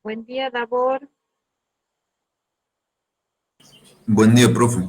Buen día, Davor. Buen día, profe.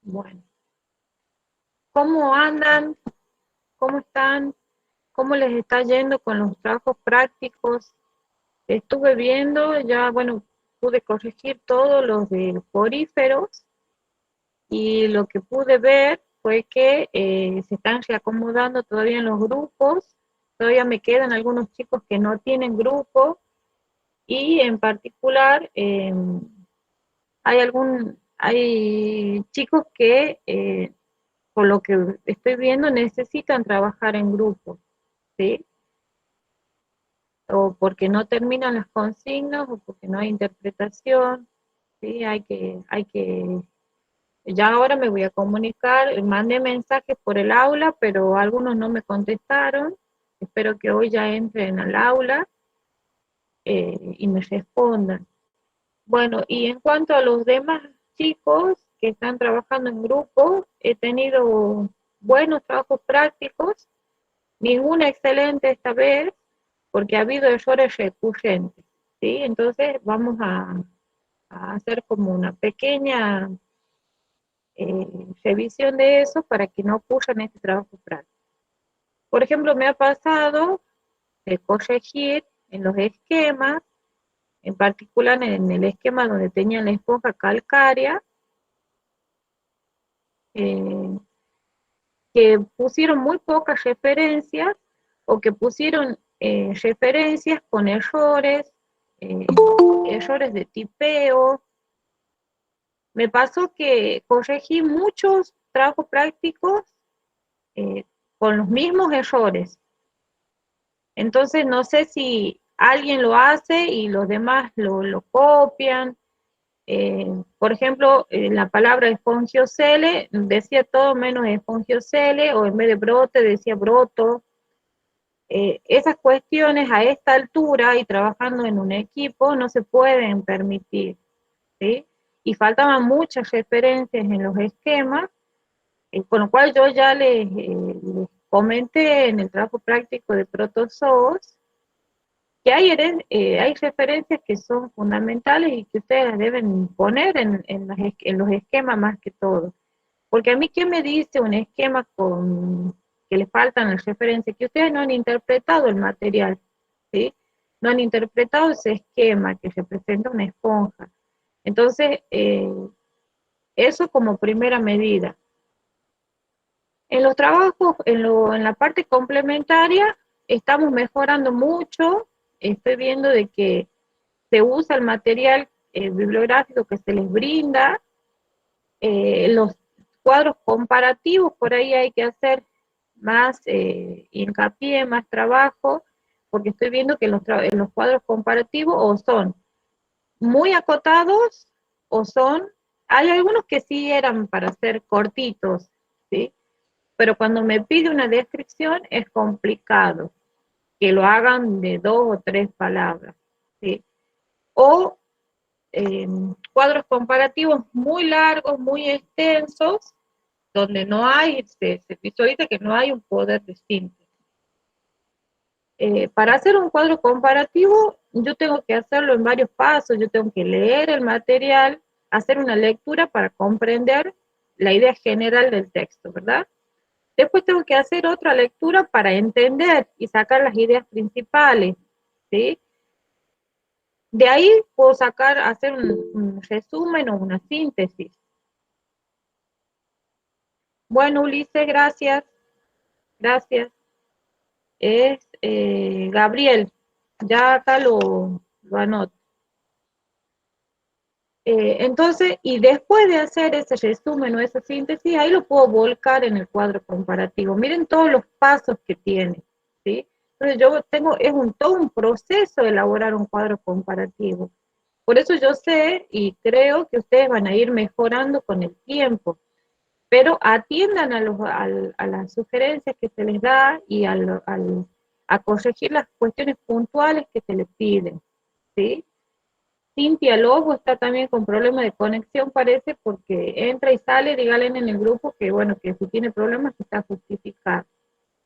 Bueno, ¿cómo andan? ¿Cómo están? ¿Cómo les está yendo con los trabajos prácticos? Estuve viendo, ya, bueno, pude corregir todos los de poríferos y lo que pude ver fue que se están reacomodando todavía en los grupos. Todavía me quedan algunos chicos que no tienen grupo y en particular hay chicos que por lo que estoy viendo, necesitan trabajar en grupo, ¿sí? O porque no terminan las consignas, o porque no hay interpretación, ¿sí? Ya ahora me voy a comunicar, mandé mensajes por el aula, pero algunos no me contestaron. Espero que hoy ya entren al aula y me respondan. Bueno, y en cuanto a los demás chicos que están trabajando en grupo, he tenido buenos trabajos prácticos. Ninguna excelente esta vez, porque ha habido errores recurrentes, ¿sí? Entonces vamos a hacer como una pequeña revisión de eso para que no ocurra en este trabajo práctico. Por ejemplo, me ha pasado de corregir en los esquemas, en particular en el esquema donde tenía la esponja calcárea, eh, que pusieron muy pocas referencias o que pusieron referencias con errores de tipeo. Me pasó que corregí muchos trabajos prácticos eh, con los mismos errores. Entonces no sé si alguien lo hace y los demás lo copian. Por ejemplo, la palabra espongiocele decía todo menos espongiocele, o en vez de brote decía broto. Esas cuestiones a esta altura y trabajando en un equipo no se pueden permitir, ¿sí? Y faltaban muchas referencias en los esquemas, con lo cual yo ya les comenté en el trabajo práctico de protozoos que hay referencias que son fundamentales y que ustedes las deben poner en los esquemas más que todo. Porque a mí, ¿qué me dice un esquema que le faltan las referencias? Que ustedes no han interpretado el material, ¿sí? No han interpretado ese esquema que representa una esponja. Entonces, eso como primera medida. En los trabajos, en la parte complementaria, estamos mejorando mucho. Estoy viendo de que se usa el material bibliográfico que se les brinda. Los cuadros comparativos, por ahí hay que hacer más hincapié, más trabajo, porque estoy viendo que en los cuadros comparativos o son muy acotados o hay algunos que sí eran para ser cortitos, ¿sí? Pero cuando me pide una descripción es complicado que lo hagan de 2 o 3 palabras, ¿sí? O cuadros comparativos muy largos, muy extensos, donde no hay, se visualiza que no hay un poder de síntesis. Para hacer un cuadro comparativo, yo tengo que hacerlo en varios pasos, yo tengo que leer el material, hacer una lectura para comprender la idea general del texto, ¿verdad? Después tengo que hacer otra lectura para entender y sacar las ideas principales, ¿sí? De ahí puedo hacer un resumen o una síntesis. Bueno, Ulises, gracias. Gracias. Es Gabriel. Ya acá lo anoto. Entonces, y después de hacer ese resumen o esa síntesis, ahí lo puedo volcar en el cuadro comparativo. Miren todos los pasos que tiene, ¿sí? Entonces yo tengo, todo un proceso de elaborar un cuadro comparativo. Por eso yo sé y creo que ustedes van a ir mejorando con el tiempo, pero atiendan a las sugerencias que se les da y a corregir las cuestiones puntuales que se les piden, ¿sí? Cintia Lobo está también con problemas de conexión, parece, porque entra y sale, díganle en el grupo que, bueno, que si tiene problemas que está justificado,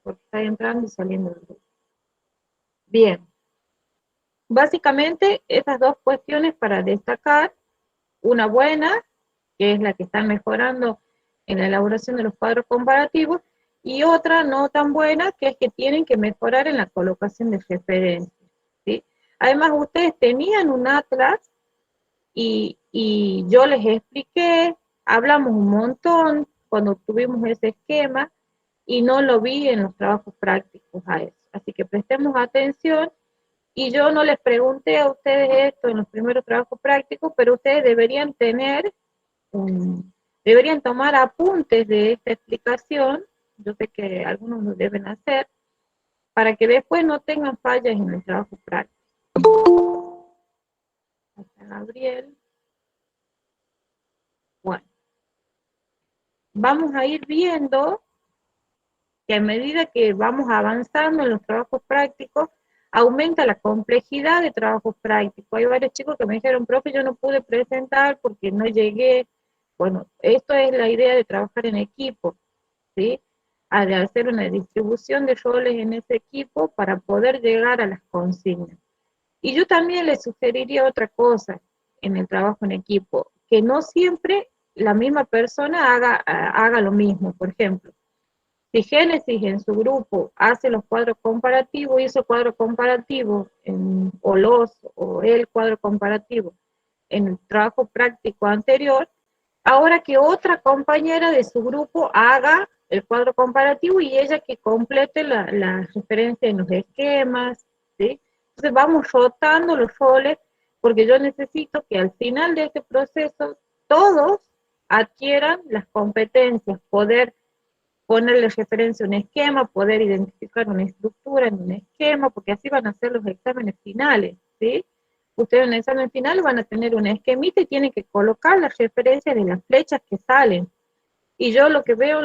porque está entrando y saliendo del grupo. Bien. Básicamente, esas dos cuestiones para destacar, una buena, que es la que están mejorando en la elaboración de los cuadros comparativos, y otra no tan buena, que es que tienen que mejorar en la colocación de referencias, ¿sí? Además, ustedes tenían un atlas y yo les expliqué, hablamos un montón cuando tuvimos ese esquema y no lo vi en los trabajos prácticos a eso. Así que prestemos atención y yo no les pregunté a ustedes esto en los primeros trabajos prácticos, pero ustedes deberían deberían tomar apuntes de esta explicación, yo sé que algunos lo deben hacer, para que después no tengan fallas en el trabajo práctico. Hasta Gabriel. Bueno, vamos a ir viendo que a medida que vamos avanzando en los trabajos prácticos, aumenta la complejidad de trabajos prácticos. Hay varios chicos que me dijeron, profe, yo no pude presentar porque no llegué. Bueno, esto es la idea de trabajar en equipo, ¿sí? De hacer una distribución de roles en ese equipo para poder llegar a las consignas. Y yo también les sugeriría otra cosa en el trabajo en equipo, que no siempre la misma persona haga lo mismo. Por ejemplo, si Génesis en su grupo hace los cuadros comparativos, hizo cuadro comparativo, o el cuadro comparativo en el trabajo práctico anterior, ahora que otra compañera de su grupo haga el cuadro comparativo y ella que complete la referencia en los esquemas, ¿sí? Entonces vamos rotando los roles, porque yo necesito que al final de este proceso todos adquieran las competencias, poder ponerle referencia a un esquema, poder identificar una estructura en un esquema, porque así van a ser los exámenes finales, ¿sí? Ustedes en el examen final van a tener un esquemita y tienen que colocar las referencias de las flechas que salen. Y yo lo que veo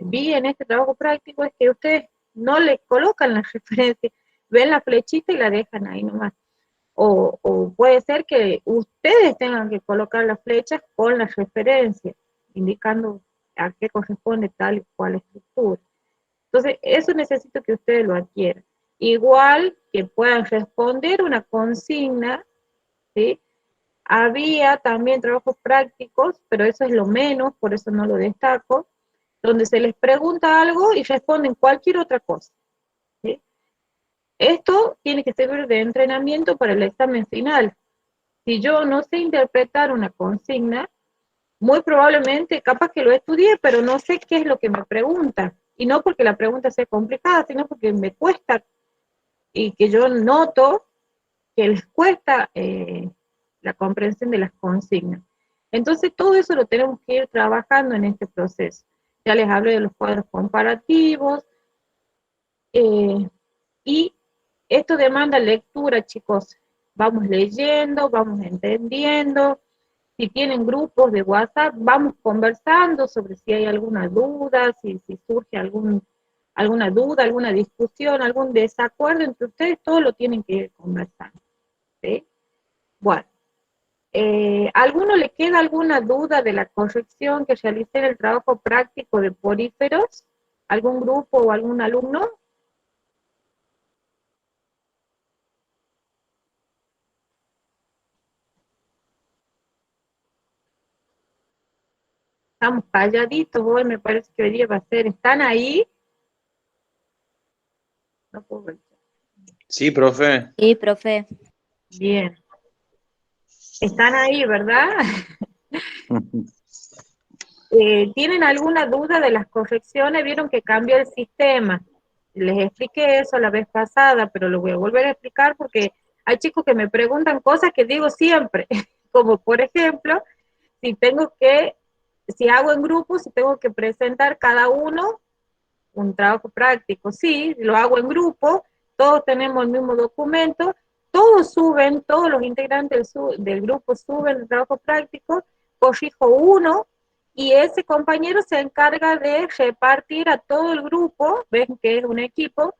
vi en este trabajo práctico es que ustedes no le colocan las referencias, ven la flechita y la dejan ahí nomás. O puede ser que ustedes tengan que colocar las flechas con las referencias, indicando a qué corresponde tal y cual estructura. Entonces, eso necesito que ustedes lo adquieran. Igual que puedan responder una consigna, ¿sí? Había también trabajos prácticos, pero eso es lo menos, por eso no lo destaco, donde se les pregunta algo y responden cualquier otra cosa, ¿sí? Esto tiene que servir de entrenamiento para el examen final. Si yo no sé interpretar una consigna, muy probablemente, capaz que lo estudié, pero no sé qué es lo que me pregunta. Y no porque la pregunta sea complicada, sino porque me cuesta y que yo noto que les cuesta la comprensión de las consignas. Entonces, todo eso lo tenemos que ir trabajando en este proceso. Ya les hablé de los cuadros comparativos, y esto demanda lectura, chicos. Vamos leyendo, vamos entendiendo. Si tienen grupos de WhatsApp, vamos conversando sobre si hay alguna duda, si surge alguna duda, alguna discusión, algún desacuerdo entre ustedes, todo lo tienen que ir conversando, ¿sí? Bueno, ¿a alguno le queda alguna duda de la corrección que realicé en el trabajo práctico de poríferos? ¿Algún grupo o algún alumno? Estamos calladitos hoy, me parece que hoy día va a ser. ¿Están ahí? No puedo ver. Sí, profe. Sí, profe. Bien. Están ahí, ¿verdad? ¿Tienen alguna duda de las correcciones? Vieron que cambió el sistema. Les expliqué eso la vez pasada, pero lo voy a volver a explicar porque hay chicos que me preguntan cosas que digo siempre, como por ejemplo, si tengo que, si hago en grupo, si tengo que presentar cada uno un trabajo práctico. Sí, lo hago en grupo, todos tenemos el mismo documento, todos suben, todos los integrantes del grupo suben el trabajo práctico, corrijo uno y ese compañero se encarga de repartir a todo el grupo, ven que es un equipo,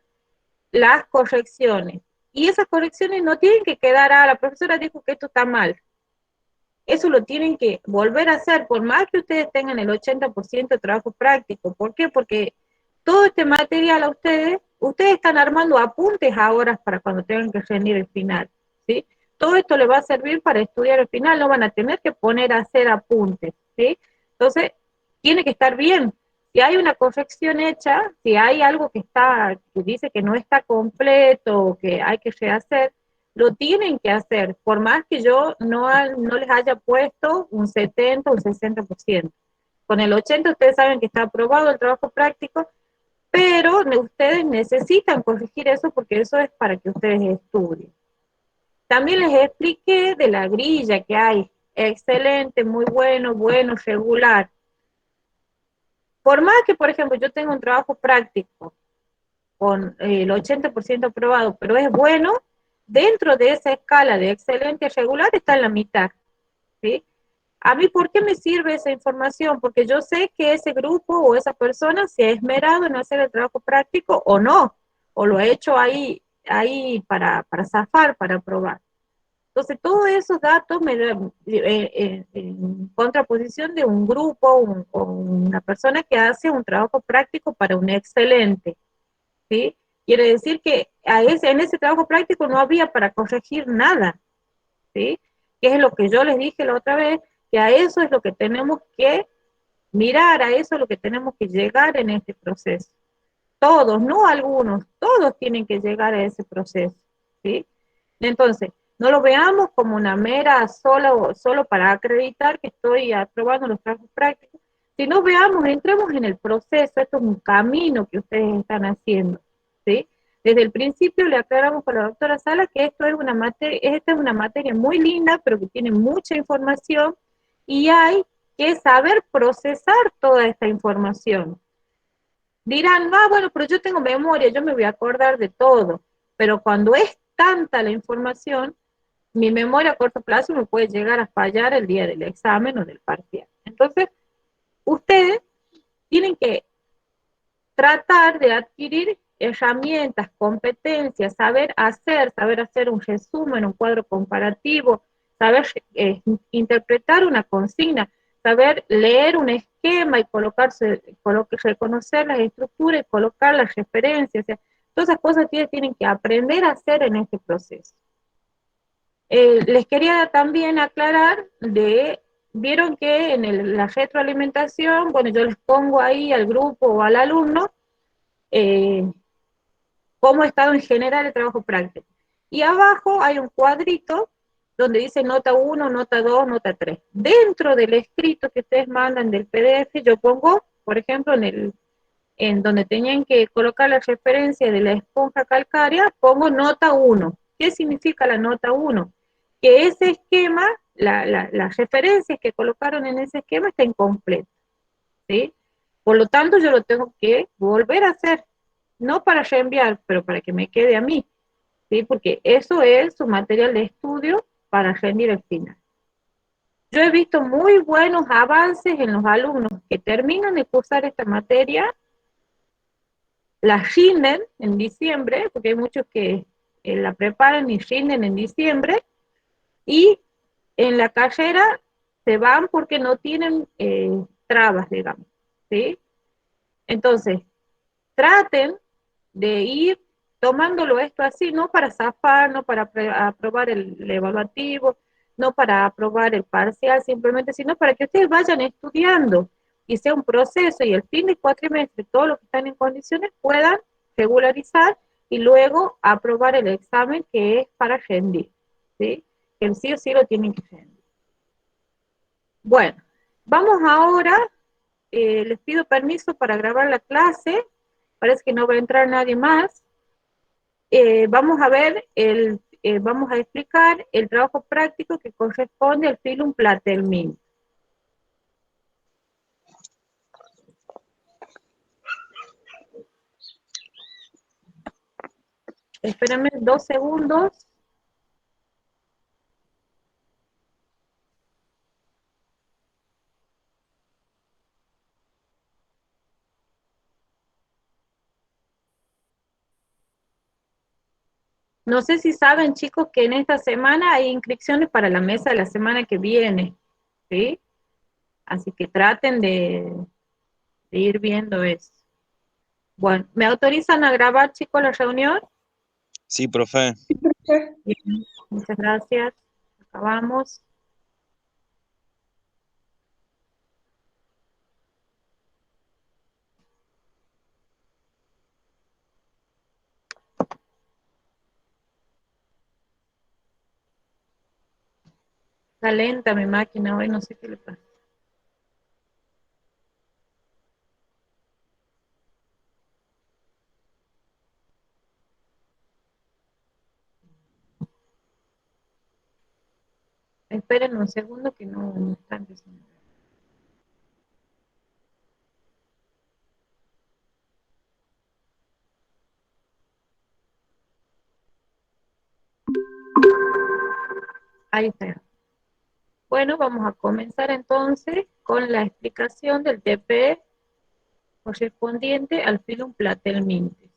las correcciones. Y esas correcciones no tienen que quedar, la profesora dijo que esto está mal. Eso lo tienen que volver a hacer, por más que ustedes tengan el 80% de trabajo práctico. ¿Por qué? Porque todo este material a ustedes están armando apuntes ahora para cuando tengan que rendir el final, ¿sí? Todo esto les va a servir para estudiar el final, no van a tener que poner a hacer apuntes, ¿sí? Entonces, tiene que estar bien. Si hay una corrección hecha, si hay algo que dice que no está completo o que hay que rehacer, lo tienen que hacer, por más que yo no les haya puesto un 70 o un 60%. Con el 80 ustedes saben que está aprobado el trabajo práctico, pero ustedes necesitan corregir eso porque eso es para que ustedes estudien. También les expliqué de la grilla que hay, excelente, muy bueno, bueno, regular. Por más que, por ejemplo, yo tenga un trabajo práctico con el 80% aprobado, pero es bueno, dentro de esa escala de excelente y regular está en la mitad, ¿sí? A mí, ¿por qué me sirve esa información? Porque yo sé que ese grupo o esa persona se ha esmerado en hacer el trabajo práctico o no, o lo ha hecho ahí para zafar, para probar. Entonces, todos esos datos me dan en contraposición de un grupo o una persona que hace un trabajo práctico para un excelente, ¿sí? Quiere decir que en ese trabajo práctico no había para corregir nada, ¿sí? Que es lo que yo les dije la otra vez, que a eso es lo que tenemos que mirar, a eso es lo que tenemos que llegar en este proceso. Todos, no algunos, todos tienen que llegar a ese proceso, ¿sí? Entonces, no lo veamos como una mera solo para acreditar que estoy aprobando los trabajos prácticos, sino veamos, entremos en el proceso, esto es un camino que ustedes están haciendo, ¿sí? Desde el principio le aclaramos con la doctora Sala que esta es una materia muy linda, pero que tiene mucha información y hay que saber procesar toda esta información. Dirán, bueno, pero yo tengo memoria, yo me voy a acordar de todo, pero cuando es tanta la información, mi memoria a corto plazo me puede llegar a fallar el día del examen o del parcial. Entonces, ustedes tienen que tratar de adquirir herramientas, competencias, saber hacer un resumen, un cuadro comparativo, saber interpretar una consigna, saber leer un esquema y reconocer las estructuras y colocar las referencias. O sea, todas esas cosas tienen que aprender a hacer en este proceso. Les quería también aclarar vieron que en la retroalimentación, bueno, yo les pongo ahí al grupo o al alumno cómo ha estado en general el trabajo práctico. Y abajo hay un cuadrito donde dice nota 1, nota 2, nota 3. Dentro del escrito que ustedes mandan del PDF, yo pongo, por ejemplo, en donde tenían que colocar la referencia de la esponja calcárea, pongo nota 1. ¿Qué significa la nota 1? Que ese esquema, las referencias que colocaron en ese esquema está incompleto, ¿sí? Por lo tanto, yo lo tengo que volver a hacer, no para reenviar, pero para que me quede a mí, ¿sí? Porque eso es su material de estudio para rendir el final. Yo he visto muy buenos avances en los alumnos que terminan de cursar esta materia, la rinden en diciembre, porque hay muchos que la preparan y rinden en diciembre, y en la carrera se van porque no tienen trabas, digamos, ¿sí? Entonces, traten de ir tomándolo esto así, no para zafar, no para aprobar el evaluativo, no para aprobar el parcial simplemente, sino para que ustedes vayan estudiando y sea un proceso y el fin de cuatrimestre, todos los que están en condiciones puedan regularizar y luego aprobar el examen que es para rendir, ¿sí? Que sí o sí lo tienen que rendir. Bueno, vamos ahora, les pido permiso para grabar la clase, parece que no va a entrar nadie más. Vamos a ver, vamos a explicar el trabajo práctico que corresponde al Filum Platelmin. Espérenme 2 segundos. No sé si saben, chicos, que en esta semana hay inscripciones para la mesa de la semana que viene, ¿sí? Así que traten de ir viendo eso. Bueno, ¿me autorizan a grabar, chicos, la reunión? Sí, profe. Bien, muchas gracias. Acabamos. Está lenta mi máquina hoy, no sé qué le pasa. Esperen un segundo que no está empezando. Ahí está. Bueno, vamos a comenzar entonces con la explicación del TP correspondiente al Filum Platelmintes.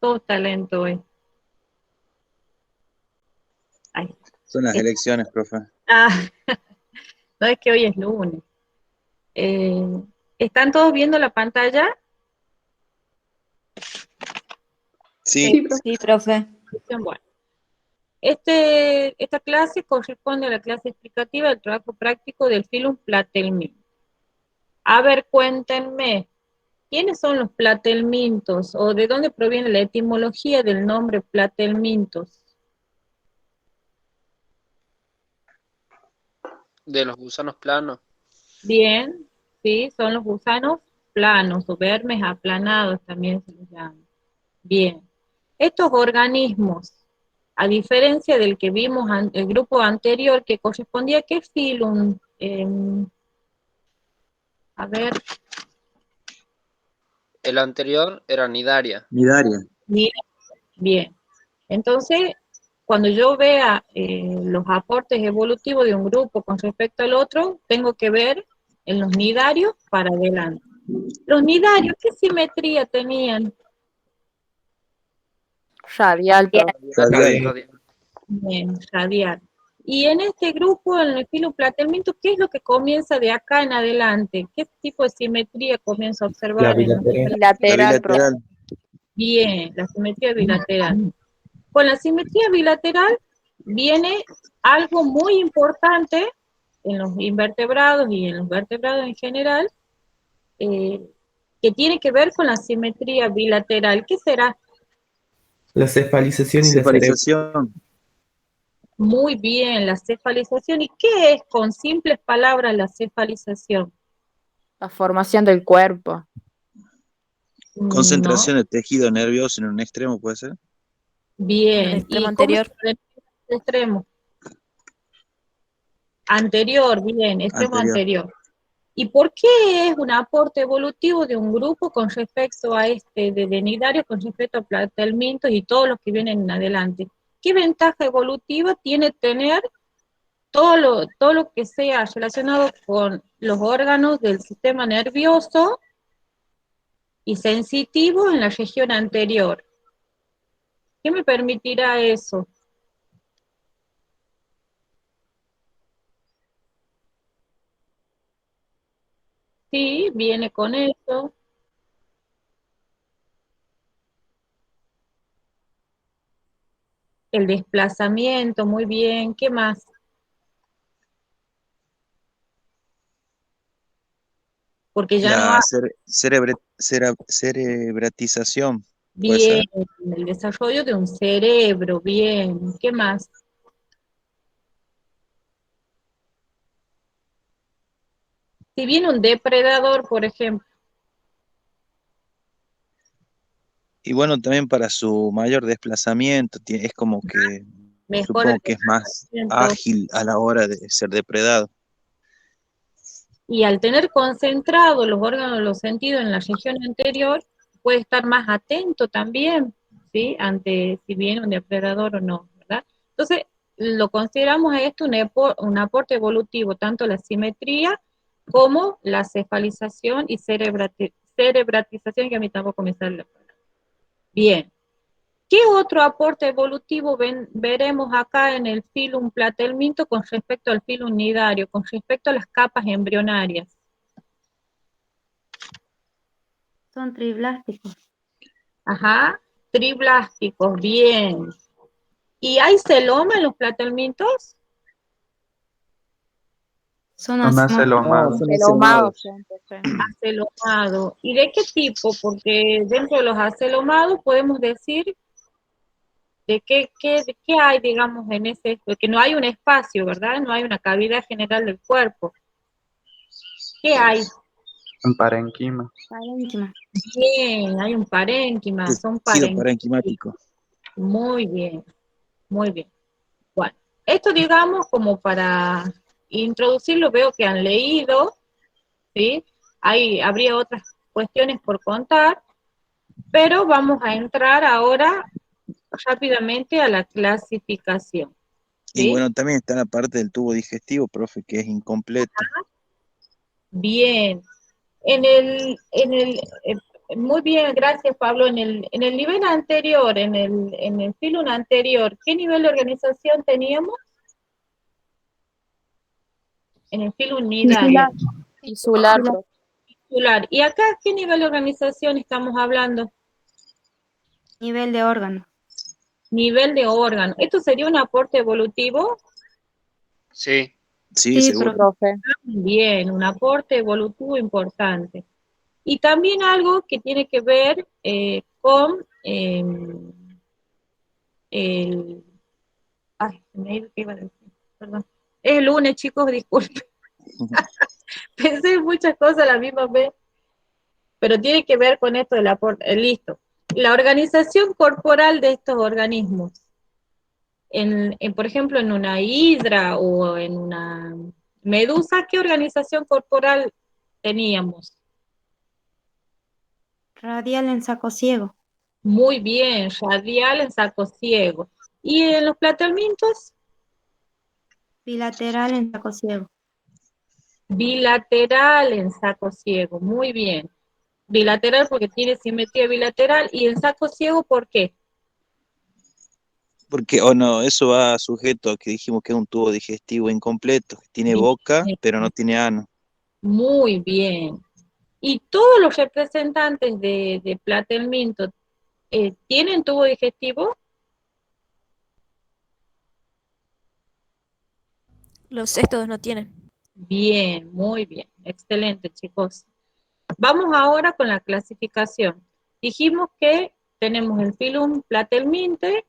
Todo talento hoy. Ahí. Son las elecciones, profe. Ah, no es que hoy es lunes. Eh, ¿Están todos viendo la pantalla? Sí. Sí, profe. Bueno, esta clase corresponde a la clase explicativa del trabajo práctico del Filum Platelmin. A ver, cuéntenme, ¿quiénes son los platelmintos o de dónde proviene la etimología del nombre platelmintos? De los gusanos planos. Bien, sí, son los gusanos planos o vermes aplanados también se les llama. Bien, estos organismos, a diferencia del que vimos el grupo anterior que correspondía a qué filum, a ver, El anterior era nidaria. Nidaria. bien. Entonces, cuando yo vea los aportes evolutivos de un grupo con respecto al otro, tengo que ver en los nidarios para adelante. Los nidarios, ¿qué simetría tenían? Radial, profe. Radial. Bien, radial. Y en este grupo, en el filo platelminto, ¿qué es lo que comienza de acá en adelante? ¿Qué tipo de simetría comienza a observar? Bilateral, profe. Bilateral. Bien, la simetría bilateral. Con la simetría bilateral viene algo muy importante en los invertebrados y en los vertebrados en general, que tiene que ver con la simetría bilateral. ¿Qué será? La cefalización y la cerebro. Cefalización. Muy bien, la cefalización. ¿Y qué es, con simples palabras, la cefalización? La formación del cuerpo. Concentración No. de tejido nervioso en un extremo, ¿puede ser? Bien. El extremo ¿Y anterior. cómo se define el extremo? Anterior, bien, extremo anterior. ¿Y por qué es un aporte evolutivo de un grupo con respecto a este de nidarios, con respecto a platelmintos y todos los que vienen en adelante? ¿Qué ventaja evolutiva tiene tener todo lo que sea relacionado con los órganos del sistema nervioso y sensitivo en la región anterior. ¿Qué me permitirá eso? Sí, viene con eso. El desplazamiento, muy bien. ¿Qué más? Porque ya no La hay cerebratización, ¿puede bien ser? el desarrollo de un cerebro, bien. ¿Qué más? Si viene un depredador, por ejemplo, Y bueno, también para su mayor desplazamiento, es como que mejora el supongo que es más desplazamiento. ágil a la hora de ser depredado. Y al tener concentrado los órganos de los sentidos en la región anterior, puede estar más atento también, ¿sí? Ante si viene un depredador o no, ¿verdad? Entonces, lo consideramos a esto un aporte evolutivo, tanto la simetría como la cefalización y cerebratización, que a mí tampoco me sale la palabra. Bien. ¿Qué otro aporte evolutivo veremos acá en el filum platelminto con respecto al filum nidario, con respecto a las capas embrionarias? Son triblásticos. Ajá, triblásticos, bien. ¿Y hay celoma en los platelmintos? Son Son No, acelomados. Son celomado acelomados. siempre, sí. Acelomado. ¿Y de qué tipo? Porque dentro de los acelomados podemos decir de qué hay, digamos, en ese, porque no hay un espacio, ¿verdad? No hay una cavidad general del cuerpo. ¿Qué hay? En parenquima. Parénquima. Bien, hay un parénquima, son Tejido parénquimas. parenquimático. Muy bien, muy bien. Bueno, esto digamos como para introducirlo, veo que han leído, ¿sí? Habría otras cuestiones por contar, pero vamos a entrar ahora rápidamente a la clasificación, Y ¿sí? bueno, también está la parte del tubo digestivo, profe, que es incompleto. Bien, muy bien, gracias Pablo. En el nivel anterior, en el filum anterior, ¿qué nivel de organización teníamos? En el filum nidario. Tisular, profe. Tisular. ¿Y acá qué nivel de organización estamos hablando? Nivel de órgano. Nivel de órgano. ¿Esto sería un aporte evolutivo? Sí, Sí, Sí, seguro. Profe. Bien, un aporte evolutivo importante. Y también algo que tiene que ver con el... Ay, se me ha ido, ¿qué iba a decir? Perdón. Es el lunes, chicos, disculpen. Pensé en muchas cosas a la misma vez, pero tiene que ver con esto del aporte. Listo. La organización corporal de estos organismos. Por ejemplo, en una hidra o en una medusa, ¿qué organización corporal teníamos? Radial en saco ciego. Muy bien, radial en saco ciego. ¿Y en los platelmintos? Bilateral en saco ciego. Bilateral en saco ciego, muy bien. Bilateral porque tiene simetría bilateral, y en saco ciego, ¿por qué? Porque, o no, eso va sujeto a que dijimos que es un tubo digestivo incompleto, que tiene Bien, boca, pero no tiene ano. muy bien. Y todos los representantes de platelminto tienen tubo digestivo. Los estos no tienen. Bien, muy bien, excelente, chicos. Vamos ahora con la clasificación. Dijimos que tenemos el filum platelminte,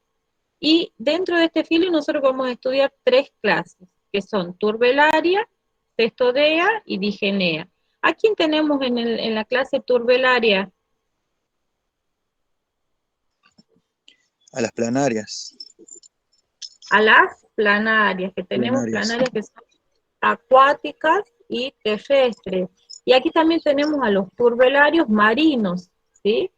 y dentro de este filum nosotros vamos a estudiar tres clases, que son turbelaria, cestodea y digenea. ¿A quién tenemos en la clase turbelaria? A las planarias. A las planarias, que tenemos planarias que son acuáticas y terrestres. Y aquí también tenemos a los turbelarios marinos, ¿sí?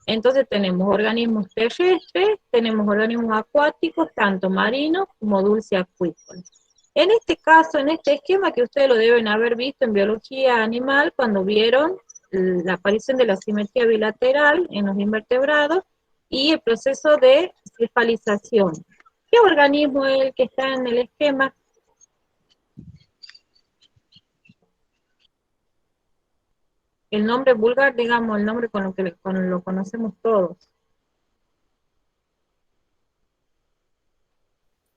Entonces tenemos organismos terrestres, tenemos organismos acuáticos, tanto marinos como dulce acuícolas. En este caso, en este esquema que ustedes lo deben haber visto en biología animal, cuando vieron la aparición de la simetría bilateral en los invertebrados y el proceso de cefalización. ¿Qué organismo es el que está en el esquema? El nombre vulgar, digamos, el nombre con lo conocemos todos.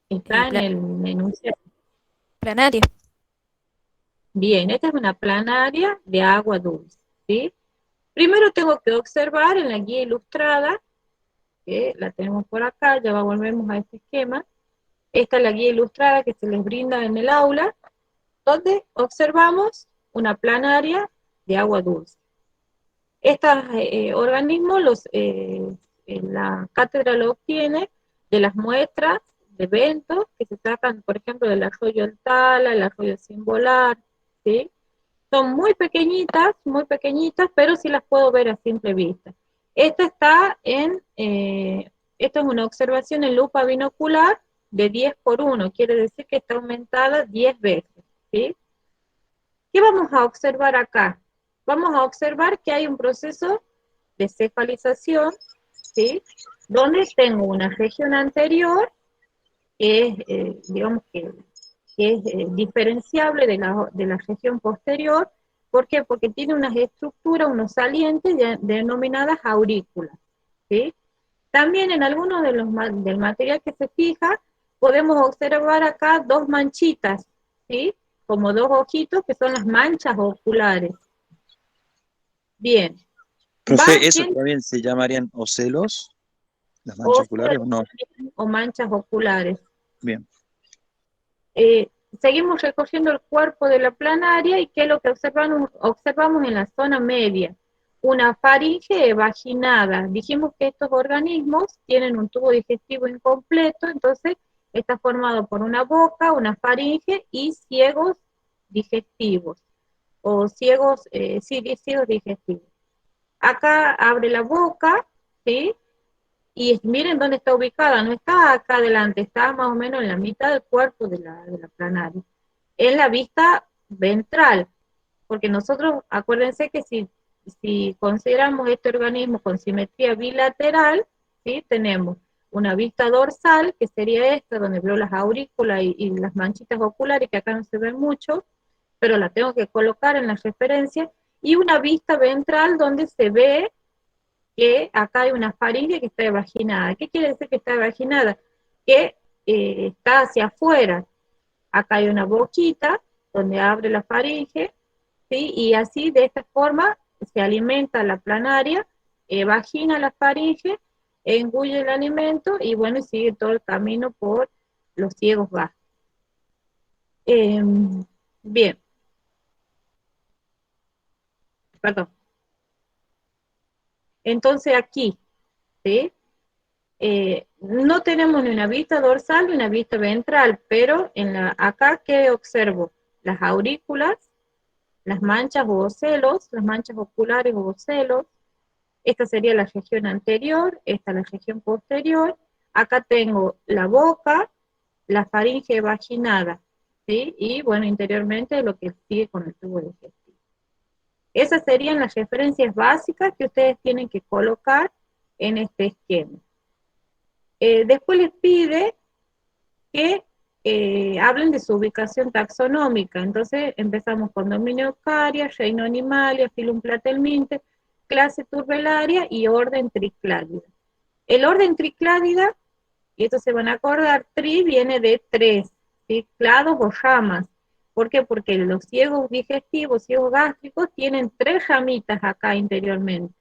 Está en el enunciado. Planaria. Bien, esta es una planaria de agua dulce, ¿sí? Primero tengo que observar en la guía ilustrada, que la tenemos por acá, ya volvemos a este esquema. Esta es la guía ilustrada que se les brinda en el aula, donde observamos una planaria de agua dulce. Estos organismos, la cátedra lo obtiene de las muestras de eventos que se sacan, por ejemplo, del arroyo El Tala, el arroyo Cimbolar, ¿sí? Son muy pequeñitas, pero sí las puedo ver a simple vista. Esta es una observación en lupa binocular de 10 por 1, quiere decir que está aumentada 10 veces, ¿sí? ¿Qué vamos a observar acá? Vamos a observar que hay un proceso de cefalización, ¿sí? Donde tengo una región anterior, que es, digamos que es diferenciable de la región posterior. ¿Por qué? Porque tiene unas estructuras, unos salientes denominadas aurículas, ¿sí? También en algunos del material que se fija, podemos observar acá dos manchitas, ¿sí? Como dos ojitos que son las manchas oculares. Bien. Profe, ¿eso también se llamarían ocelos? ¿Las manchas oculares o no? O manchas oculares. Bien. Seguimos recorriendo el cuerpo de la planaria y ¿qué es lo que observamos en la zona media? Una faringe vaginada. Dijimos que estos organismos tienen un tubo digestivo incompleto, entonces está formado por una boca, una faringe y ciegos digestivos, o ciegos digestivos. Acá abre la boca, ¿sí? Y miren dónde está ubicada, no está acá adelante, está más o menos en la mitad del cuerpo de la planaria. En la vista ventral, porque nosotros, acuérdense que si consideramos este organismo con simetría bilateral, ¿sí? Tenemos una vista dorsal, que sería esta, donde veo las aurículas y las manchitas oculares, que acá no se ven mucho, pero la tengo que colocar en la referencia, y una vista ventral donde se ve que acá hay una faringe que está evaginada. ¿Qué quiere decir que está evaginada? Que está hacia afuera. Acá hay una boquita donde abre la faringe, ¿sí? Y así, de esta forma, se alimenta la planaria, vagina la faringe, engulle el alimento y bueno, y sigue todo el camino por los ciegos gástricos. Bien. Perdón. Entonces aquí, ¿sí? No tenemos ni una vista dorsal ni una vista ventral, pero acá, ¿qué observo? Las aurículas, las manchas o ocelos, las manchas oculares o ocelos. Esta sería la región anterior, esta la región posterior. Acá tengo la boca, la faringe vaginada, ¿sí? Y bueno, interiormente lo que sigue con el tubo digestivo. Esas serían las referencias básicas que ustedes tienen que colocar en este esquema. Después les pide que hablen de su ubicación taxonómica. Entonces empezamos con dominio Eucaria, reino Animalia, filum Platelmintes, clase Turbelaria y orden Tricládida. El orden Tricládida, y esto se van a acordar, tri viene de tres, ¿sí? Clados o ramas. ¿Por qué? Porque los ciegos digestivos, ciegos gástricos, tienen 3 ramitas acá interiormente,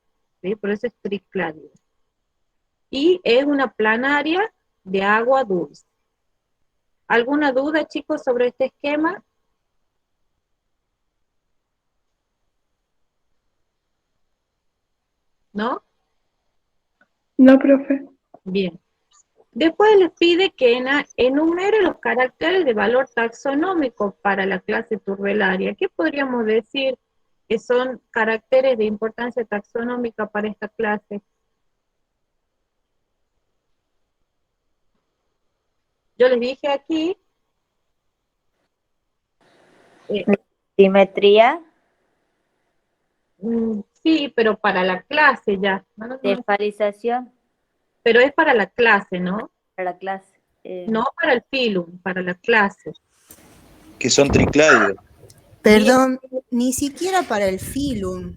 ¿sí? Por eso es Tricládida. Y es una planaria de agua dulce. ¿Alguna duda, chicos, sobre este esquema? ¿No? No, profe. Bien. Después les pide que enumere los caracteres de valor taxonómico para la clase turbelaria. ¿Qué podríamos decir que son caracteres de importancia taxonómica para esta clase? Yo les dije aquí Eh, Simetría, sí, pero para la clase ya. No, desfalización pero es para la clase, ¿no? para la clase. No para el filum, para la clase. Que son tricládidos. Perdón, ni siquiera para el filum.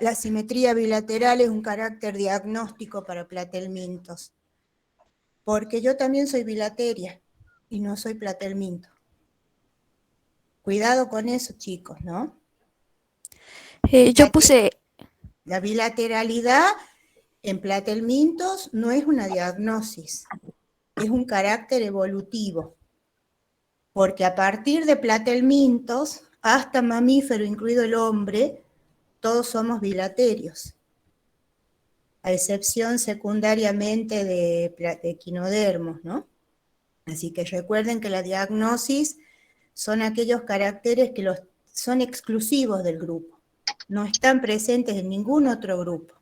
La simetría bilateral es un carácter diagnóstico para platelmintos. Porque yo también soy bilateria y no soy platelminto. Cuidado con eso, chicos, ¿no? Yo puse, La bilateralidad en platelmintos no es una diagnosis, es un carácter evolutivo. Porque a partir de platelmintos, hasta mamífero, incluido el hombre, todos somos bilaterios, a excepción secundariamente de equinodermos, ¿no? Así que recuerden que la diagnosis son aquellos caracteres que son exclusivos del grupo, no están presentes en ningún otro grupo.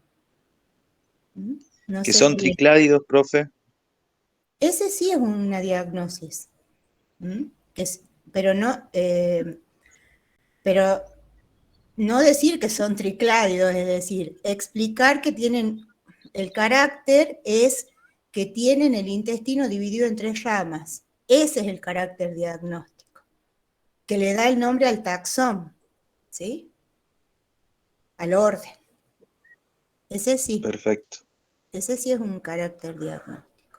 No Que sé son si tricládidos, profe. ese sí es una diagnosis, pero no decir que son tricládidos, es decir, explicar que tienen, el carácter es que tienen el intestino dividido en 3 ramas. Ese es el carácter diagnóstico, que le da el nombre al taxón, ¿sí? Al orden. Ese sí. Perfecto. Ese sí es un carácter diagnóstico.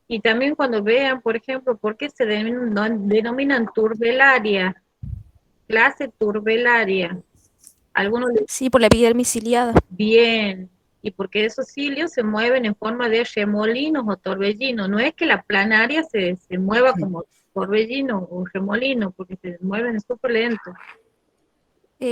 Y también cuando vean, por ejemplo, ¿por qué se denominan turbelaria? Clase turbelaria. Algunos sí, por la epidermis ciliada. bien, y porque esos cilios se mueven en forma de remolinos o torbellinos. No es que la planaria se mueva como torbellino o remolino, porque se mueven súper lento.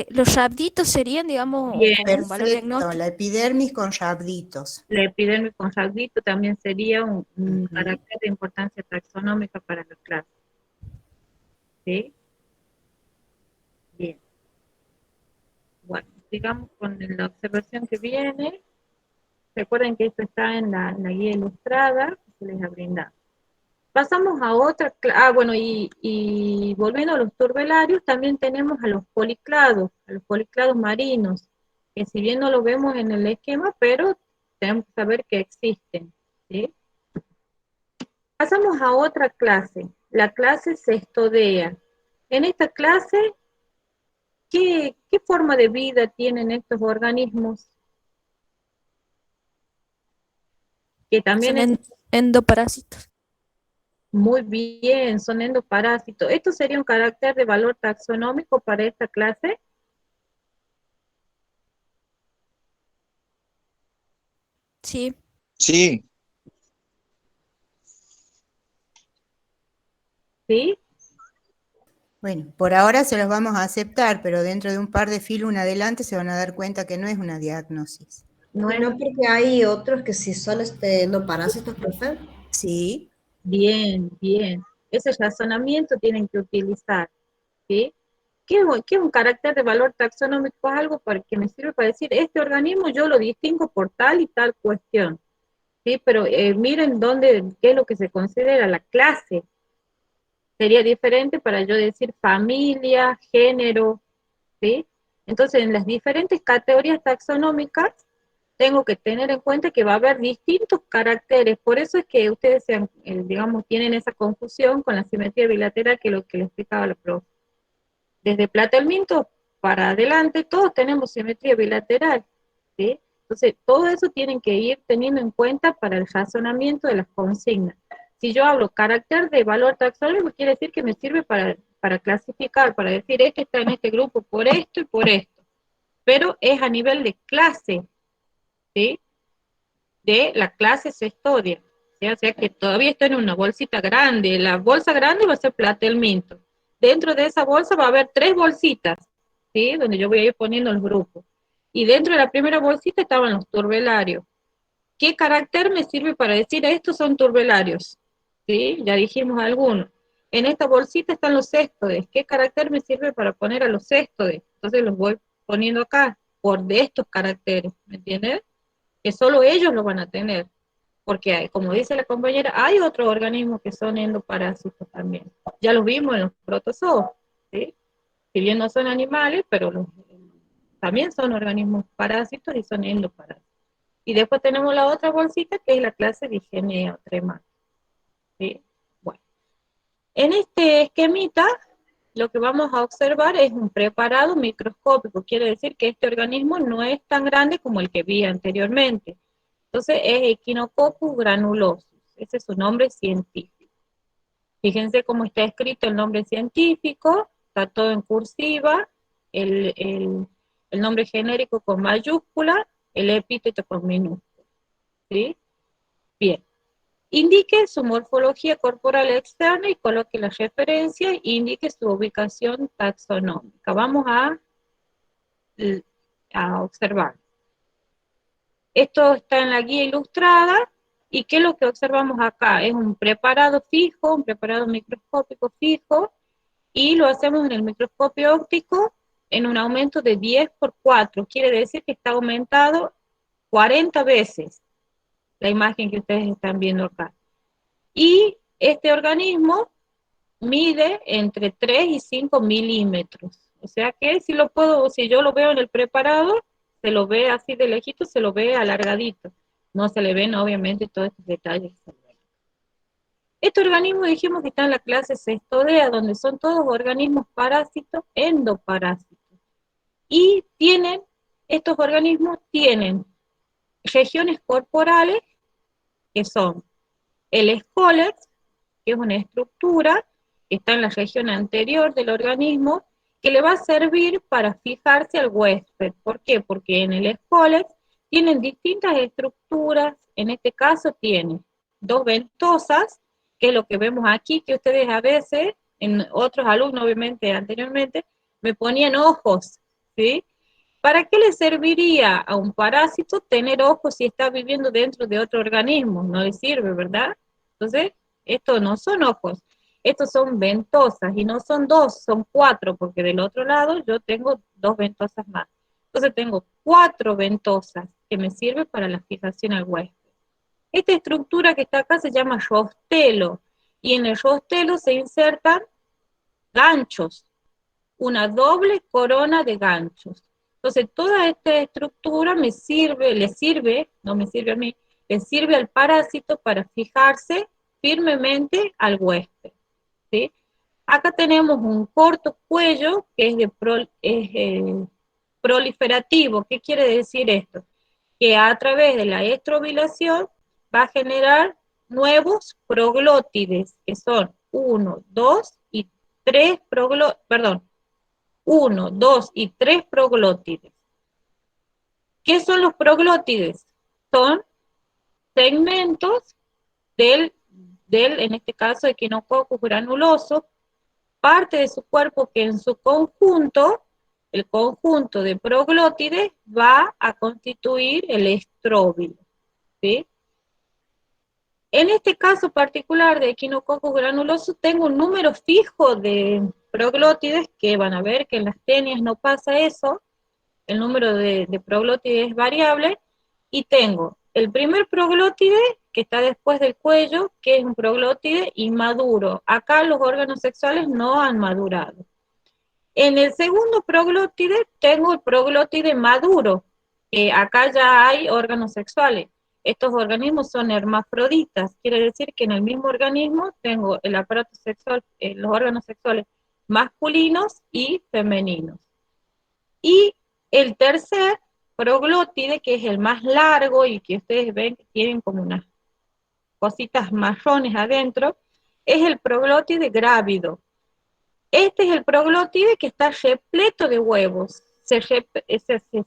Los rhabditos serían, digamos, Bien, como un valor Perfecto, diagnóstico. la epidermis con rhabditos. La epidermis con rhabdito también sería un carácter de importancia taxonómica para la clase. ¿Sí? Bien. Bueno, sigamos con la observación que viene. Recuerden que esto está en la guía ilustrada que se les ha brindado. Pasamos a otra, bueno, y volviendo a los turbelarios, también tenemos a los policlados marinos, que si bien no lo vemos en el esquema, pero tenemos que saber que existen, ¿sí? Pasamos a otra clase, la clase Cestodea. En esta clase, ¿qué forma de vida tienen estos organismos? Que también Son endoparásitos. muy bien, son endoparásitos. ¿Esto sería un carácter de valor taxonómico para esta clase? Sí. Sí. ¿Sí? Bueno, por ahora se los vamos a aceptar, pero dentro de un par de filum adelante se van a dar cuenta que no es una diagnosis. No es porque hay otros que sí son endoparásitos, profe. Sí. bien, bien. Ese razonamiento tienen que utilizar, ¿sí? ¿Qué es un carácter de valor taxonómico? Es algo que me sirve para decir, este organismo yo lo distingo por tal y tal cuestión, ¿sí? Pero miren qué es lo que se considera la clase. Sería diferente para yo decir familia, género, ¿sí? Entonces, en las diferentes categorías taxonómicas, tengo que tener en cuenta que va a haber distintos caracteres. Por eso es que ustedes, digamos, tienen esa confusión con la simetría bilateral, que es lo que les explicaba la profe. Desde platelminto para adelante, todos tenemos simetría bilateral, ¿sí? Entonces, todo eso tienen que ir teniendo en cuenta para el razonamiento de las consignas. Si yo hablo carácter de valor taxonómico, quiere decir que me sirve para clasificar, para decir, este está en este grupo por esto y por esto. Pero es a nivel de clase, ¿sí? De la clase Cestodia. ¿Sí? O sea que todavía está en una bolsita grande. La bolsa grande va a ser platelminto. Dentro de esa bolsa va a haber 3 bolsitas, ¿sí? Donde yo voy a ir poniendo los grupos. Y dentro de la primera bolsita estaban los turbelarios. ¿Qué carácter me sirve para decir estos son turbelarios? ¿Sí? Ya dijimos algunos. En esta bolsita están los céstodes. ¿Qué carácter me sirve para poner a los céstodes? Entonces los voy poniendo acá, por de estos caracteres, ¿me entiendes? Que solo ellos lo van a tener. porque como dice la compañera, hay otros organismos que son endoparásitos también. Ya los vimos en los protozoos, ¿sí? Si bien no son animales, pero también son organismos parásitos y son endoparásitos. Y después tenemos la otra bolsita que es la clase de Igenea o Tremata, ¿sí? Bueno, en este esquemita lo que vamos a observar es un preparado microscópico, quiere decir que este organismo no es tan grande como el que vi anteriormente. Entonces es Echinococcus granulosus, ese es su nombre científico. Fíjense cómo está escrito el nombre científico, está todo en cursiva, el nombre genérico con mayúscula, el epíteto con minúscula, ¿sí? Bien. Indique su morfología corporal externa y coloque la referencia, indique su ubicación taxonómica. Vamos a observar. Esto está en la guía ilustrada, y ¿qué es lo que observamos acá? Es un preparado fijo, un preparado microscópico fijo, y lo hacemos en el microscopio óptico en un aumento de 10×4, quiere decir que está aumentado 40 veces la imagen que ustedes están viendo acá. Y este organismo mide entre 3 y 5 milímetros. O sea que si yo lo veo en el preparado, se lo ve así de lejito, se lo ve alargadito. No se le ven obviamente todos estos detalles. Este organismo dijimos que está en la clase Cestodea, donde son todos organismos parásitos, endoparásitos. Y estos organismos tienen regiones corporales que son el escólex, que es una estructura que está en la región anterior del organismo, que le va a servir para fijarse al huésped. ¿Por qué? Porque en el escólex tienen distintas estructuras, en este caso tiene dos ventosas, que es lo que vemos aquí, que ustedes a veces, en otros alumnos obviamente anteriormente, me ponían ojos, ¿sí? ¿Para qué le serviría a un parásito tener ojos si está viviendo dentro de otro organismo? No le sirve, ¿verdad? Entonces, estos no son ojos, estos son ventosas, y no son dos, son 4, porque del otro lado yo tengo 2 ventosas más. Entonces tengo 4 ventosas que me sirven para la fijación al huésped. Esta estructura que está acá se llama rostelo, y en el rostelo se insertan ganchos, una doble corona de ganchos. Entonces, toda esta estructura le sirve al parásito para fijarse firmemente al huésped, ¿sí? Acá tenemos un corto cuello que es proliferativo. ¿Qué quiere decir esto? Que a través de la estrobilación va a generar nuevos proglótides, que son 1, 2 y 3 proglótides. ¿Qué son los proglótides? Son segmentos en este caso, Echinococcus granuloso, parte de su cuerpo que en su conjunto, el conjunto de proglótides, va a constituir el estróbilo, ¿sí? En este caso particular de Echinococcus granuloso, tengo un número fijo de proglótides, que van a ver que en las tenias no pasa eso, el número de proglótides es variable, y tengo el primer proglótide que está después del cuello, que es un proglótide inmaduro. Acá los órganos sexuales no han madurado. En el segundo proglótide tengo el proglótide maduro. Acá ya hay órganos sexuales. Estos organismos son hermafroditas, quiere decir que en el mismo organismo tengo el aparato sexual, los órganos sexuales masculinos y femeninos. Y el tercer proglótide, que es el más largo y que ustedes ven que tienen como unas cositas marrones adentro, es el proglótide grávido. Este es el proglótide que está repleto de huevos. Se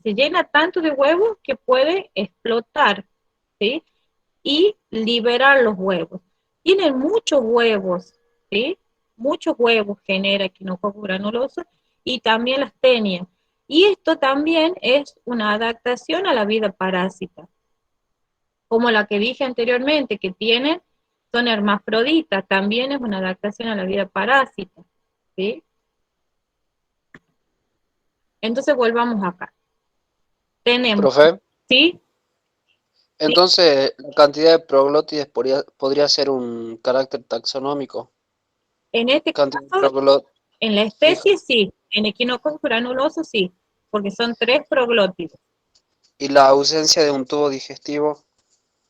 llena tanto de huevos que puede explotar, ¿sí? Y liberar los huevos. Tienen muchos huevos, ¿sí? Muchos huevos genera Echinococcus granuloso, y también las tenias. Y esto también es una adaptación a la vida parásita, como la que dije anteriormente, que son hermafroditas, también es una adaptación a la vida parásita, ¿sí? Entonces volvamos acá. Tenemos, Profe, ¿sí? Entonces, la cantidad de proglótides podría ser un carácter taxonómico. En este Cantidad de caso, en la especie fija. sí, en Echinococcus granulosus sí, porque son 3 proglótides. ¿Y la ausencia de un tubo digestivo?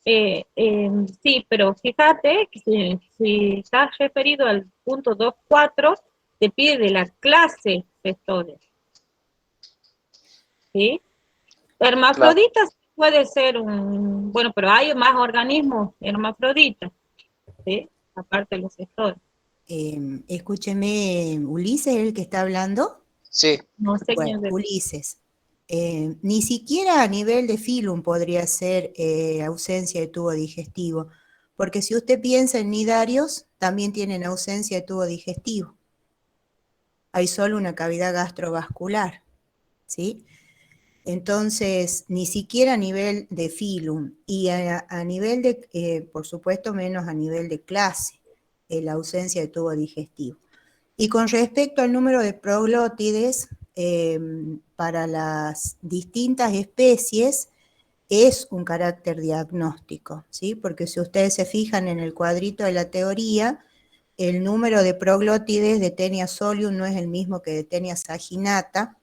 Sí, pero fíjate que si estás referido al punto 2.4, te pide de la clase Cestodes. ¿Sí? Hermafroditas puede ser bueno, pero hay más organismos hermafroditas, ¿sí? Aparte de los Cestodes. Escúcheme, Ulises, ¿el que está hablando? Sí. No sé Bueno, quién es. Ulises. Ni siquiera a nivel de filum podría ser ausencia de tubo digestivo, porque si usted piensa en nidarios, también tienen ausencia de tubo digestivo. Hay solo una cavidad gastrovascular, ¿sí? Entonces, ni siquiera a nivel de filum y a nivel de, por supuesto, menos a nivel de clase, la ausencia de tubo digestivo. Y con respecto al número de proglótides, para las distintas especies es un carácter diagnóstico, ¿sí? Porque si ustedes se fijan en el cuadrito de la teoría, el número de proglótides de Taenia solium no es el mismo que de Taenia saginata,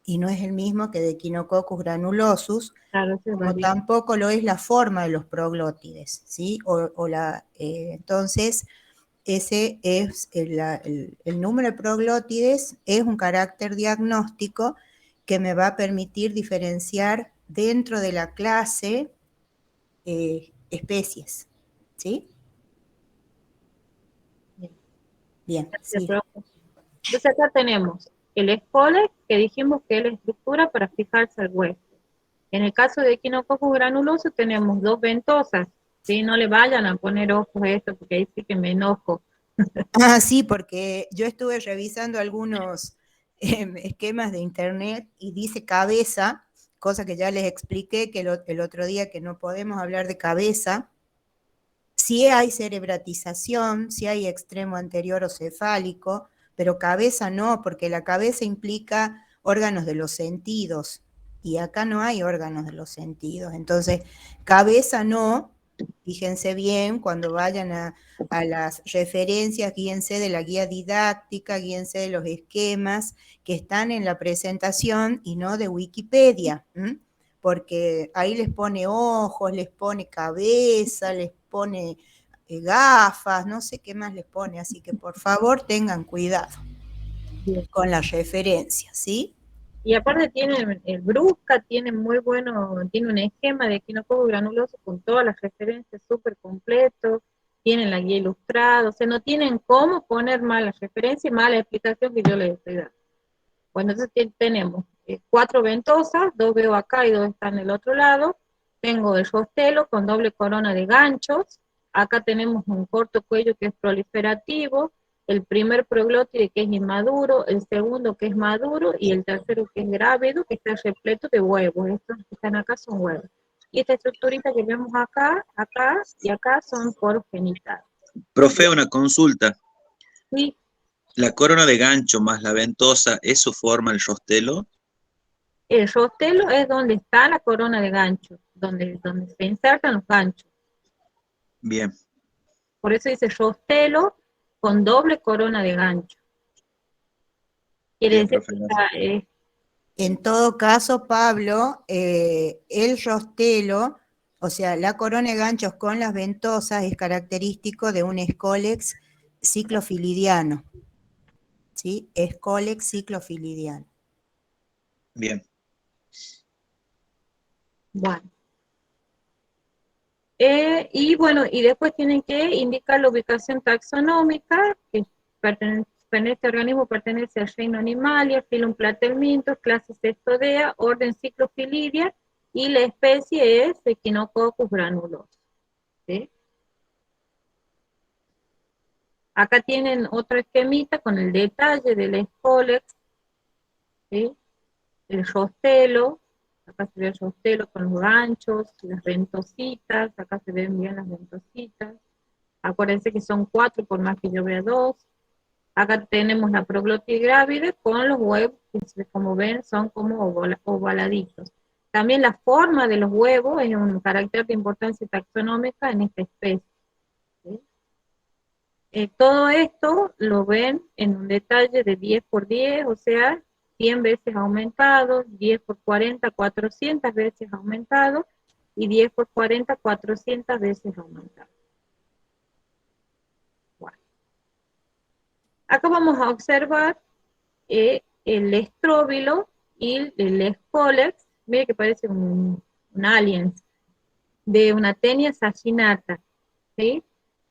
y no es el mismo que de Echinococcus granulosus, Claro, como tampoco lo es la forma de los proglótides, ¿sí? Entonces, ese es el número de proglótides, es un carácter diagnóstico que me va a permitir diferenciar dentro de la clase especies, ¿sí? Bien, sí. Entonces acá tenemos el escole, que dijimos que es la estructura para fijarse al hueso. En el caso de Echinococcus granuloso tenemos 2 ventosas, ¿sí? No le vayan a poner ojos a esto, porque ahí sí que me enojo. Ah, sí, porque yo estuve revisando algunos esquemas de internet y dice cabeza, cosa que ya les expliqué que el otro día que no podemos hablar de cabeza. Sí hay cerebratización, sí hay extremo anterior o cefálico, pero cabeza no, porque la cabeza implica órganos de los sentidos, y acá no hay órganos de los sentidos. Entonces, cabeza no, fíjense bien, cuando vayan a las referencias, guíense de la guía didáctica, guíense de los esquemas que están en la presentación y no de Wikipedia, porque ahí les pone ojos, les pone cabeza, les pone gafas, no sé qué más les pone, así que por favor tengan cuidado con las referencias, ¿sí? Y aparte tiene el Brusca, tiene muy bueno, tiene un esquema de Echinococcus granuloso con todas las referencias súper completo, tienen la guía ilustrada, o sea, no tienen cómo poner mala referencia y mala explicación que yo les estoy dando. Bueno, entonces tenemos 4 ventosas, 2 veo acá y 2 están en el otro lado. Tengo el rostelo con doble corona de ganchos. Acá tenemos un corto cuello que es proliferativo, el primer proglótide que es inmaduro, el segundo que es maduro y el tercero que es grávido, que está repleto de huevos. Estos que están acá son huevos. Y esta estructurita que vemos acá, acá y acá son poros genitales. Profe, una consulta. Sí. ¿La corona de gancho más la ventosa, eso forma el rostelo? El rostelo es donde está la corona de gancho, donde se insertan los ganchos. Bien. Por eso dice rostelo con doble corona de gancho. Quiere Bien, decir profe, que En todo caso, Pablo, el rostelo, o sea, la corona de ganchos con las ventosas es característico de un escolex ciclofilidiano, ¿sí? Escolex ciclofilidiano. Bien. Bueno. Y después tienen que indicar la ubicación taxonómica, que este organismo pertenece al reino Animalia, filum Platelmintos, clase Cestodea, orden Cyclophilidia, y la especie es Echinococcus granuloso. ¿Sí? Acá tienen otro esquemita con el detalle del escolex, ¿sí? El rostelo, acá se ve el rostelo con los ganchos, las ventositas, acá se ven bien las ventositas. Acuérdense que son 4 por más que yo vea 2. Acá tenemos la proglótide grávida con los huevos, que como ven son como ovaladitos. También la forma de los huevos es un carácter de importancia taxonómica en esta especie. ¿Sí? Todo esto lo ven en un detalle de 10 por 10, o sea, 100 veces aumentado, 10 por 40, 400 veces aumentado, y 10 por 40, 400 veces aumentado. Bueno. Acá vamos a observar el estróbilo y el Scolex, mire que parece un alien, de una Taenia saginata, ¿sí?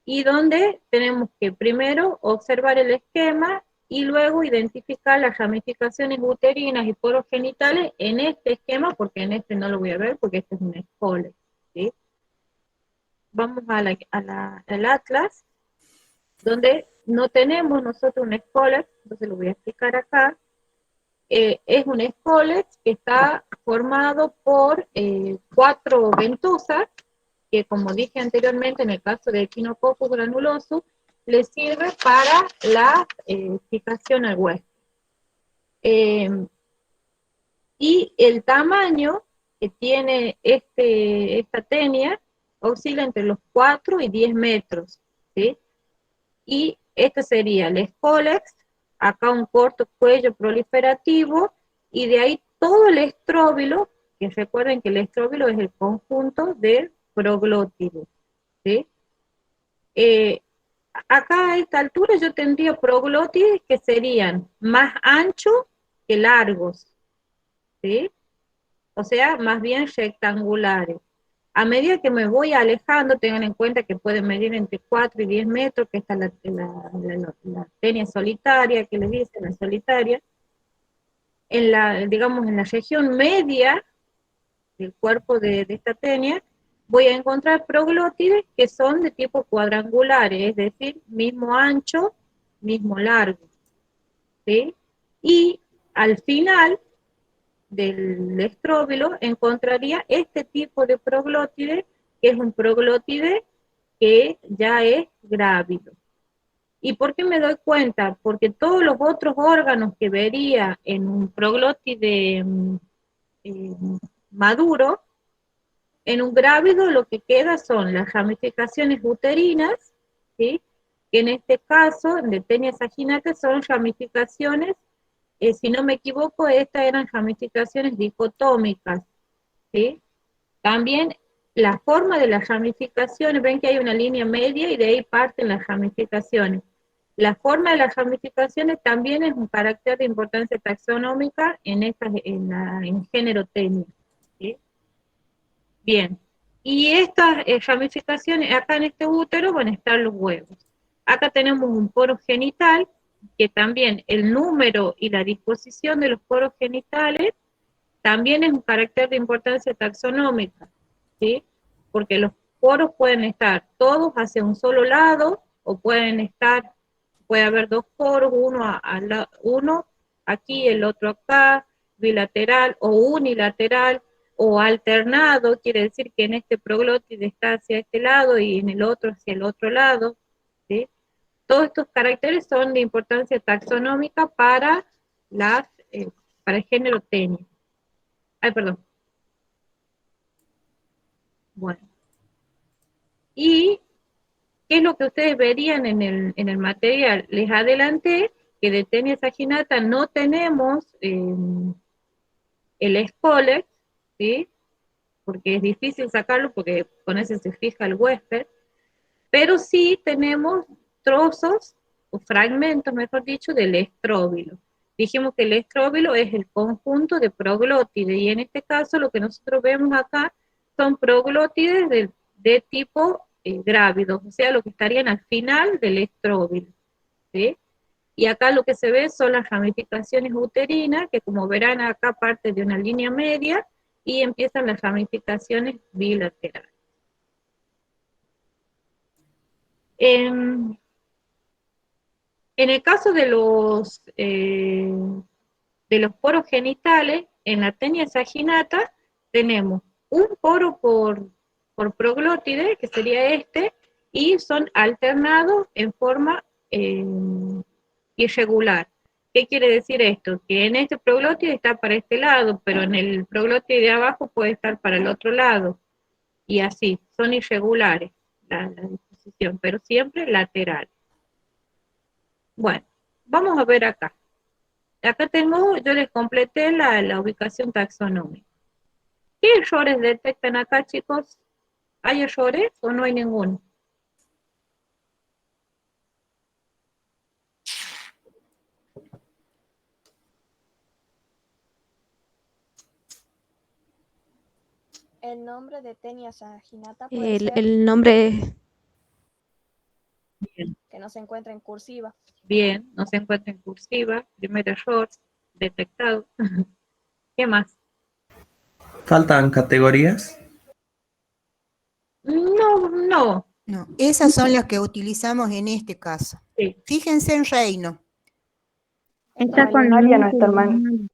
Y donde tenemos que primero observar el esquema y luego identificar las ramificaciones uterinas y poros genitales en este esquema, porque en este no lo voy a ver, porque este es un Scolex, ¿sí? Vamos al atlas, donde no tenemos nosotros un Scolex, entonces lo voy a explicar acá. Es un Scolex que está formado por 4 ventosas, que como dije anteriormente, en el caso de Echinococcus granulosus, le sirve para la fijación al hueso. Y el tamaño que tiene esta tenia oscila entre los 4 y 10 metros, ¿sí? Y este sería el Scolex, acá un corto cuello proliferativo, y de ahí todo el estróbilo, que recuerden que el estróbilo es el conjunto del proglótido, ¿sí? Acá a esta altura yo tendría proglótides que serían más anchos que largos, ¿sí? O sea, más bien rectangulares. A medida que me voy alejando, tengan en cuenta que pueden medir entre 4 y 10 metros, que esta es la tenia solitaria, que les dicen, la solitaria. Digamos, en la región media del cuerpo de esta tenia, voy a encontrar proglótides que son de tipo cuadrangulares, es decir, mismo ancho, mismo largo, ¿sí? Y al final del estróbilo encontraría este tipo de proglótide, que es un proglótide que ya es grávido. ¿Y por qué me doy cuenta? Porque todos los otros órganos que vería en un proglótide maduro, en un grávido lo que queda son las ramificaciones uterinas, ¿sí? Que en este caso, de Taenia saginata, son ramificaciones, si no me equivoco, estas eran ramificaciones dicotómicas, ¿sí? También la forma de las ramificaciones, ven que hay una línea media y de ahí parten las ramificaciones. La forma de las ramificaciones también es un carácter de importancia taxonómica en género Taenia, ¿sí? Bien, y estas ramificaciones, acá en este útero van a estar los huevos. Acá tenemos un poro genital, que también el número y la disposición de los poros genitales también es un carácter de importancia taxonómica, ¿sí? Porque los poros pueden estar todos hacia un solo lado, o puede haber 2 poros, uno aquí, el otro acá, bilateral o unilateral, o alternado, quiere decir que en este proglótide está hacia este lado y en el otro hacia el otro lado, ¿sí? Todos estos caracteres son de importancia taxonómica para el género Taenia. Ay, perdón. Bueno. ¿Y qué es lo que ustedes verían en el material? Les adelanté que de Taenia saginata no tenemos el Scolex, ¿sí? Porque es difícil sacarlo, porque con ese se fija el huésped, pero sí tenemos trozos, o fragmentos, mejor dicho, del estróbilo. Dijimos que el estróbilo es el conjunto de proglótides, y en este caso lo que nosotros vemos acá son proglótides de tipo grávido, o sea, lo que estarían al final del estróbilo, ¿sí? Y acá lo que se ve son las ramificaciones uterinas, que como verán acá parte de una línea media, y empiezan las ramificaciones bilaterales. En el caso de los poros genitales, en la Taenia saginata tenemos un poro por proglótide, que sería este, y son alternados en forma irregular. ¿Qué quiere decir esto? Que en este proglótide está para este lado, pero en el proglótide de abajo puede estar para el otro lado. Y así, son irregulares la disposición, pero siempre lateral. Bueno, vamos a ver acá. Acá tengo, yo les completé la ubicación taxonómica. ¿Qué errores detectan acá, chicos? ¿Hay errores o no hay ninguno? El nombre de Tenia Saginata puede ser El nombre, Bien, que no se encuentra en cursiva. bien, no se encuentra en cursiva. Primer error detectado. ¿Qué más? ¿Faltan categorías? No, no. No, esas son las que utilizamos en este caso. Sí. Fíjense en reino. Está con Animalia no está, minúscula. hermano.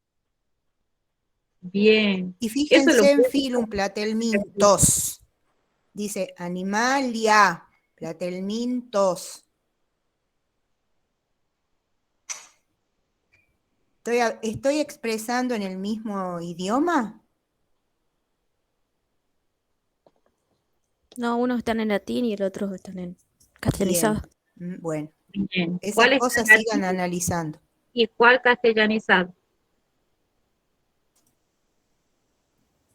Bien. Y Eso fíjense lo en puedo- filum platelmintos. Dice animalia, platelmintos. ¿Estoy expresando en el mismo idioma? no, unos están en latín y el otro están en castellanizado. Bien. Bueno, Bien. esas ¿Cuál está cosas en sigan latín analizando. y cuál castellanizado?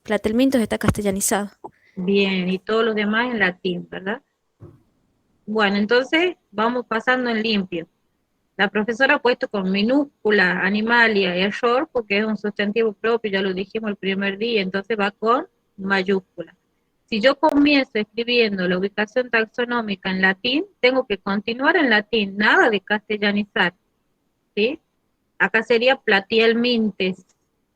Platelmintos está castellanizado. Bien, y todos los demás en latín, ¿verdad? Bueno, entonces vamos pasando en limpio. La profesora ha puesto con minúscula animalia y error porque es un sustantivo propio, ya lo dijimos el primer día, entonces va con mayúscula. Si yo comienzo escribiendo la ubicación taxonómica en latín, tengo que continuar en latín, nada de castellanizar, ¿sí? Acá sería platielmintes,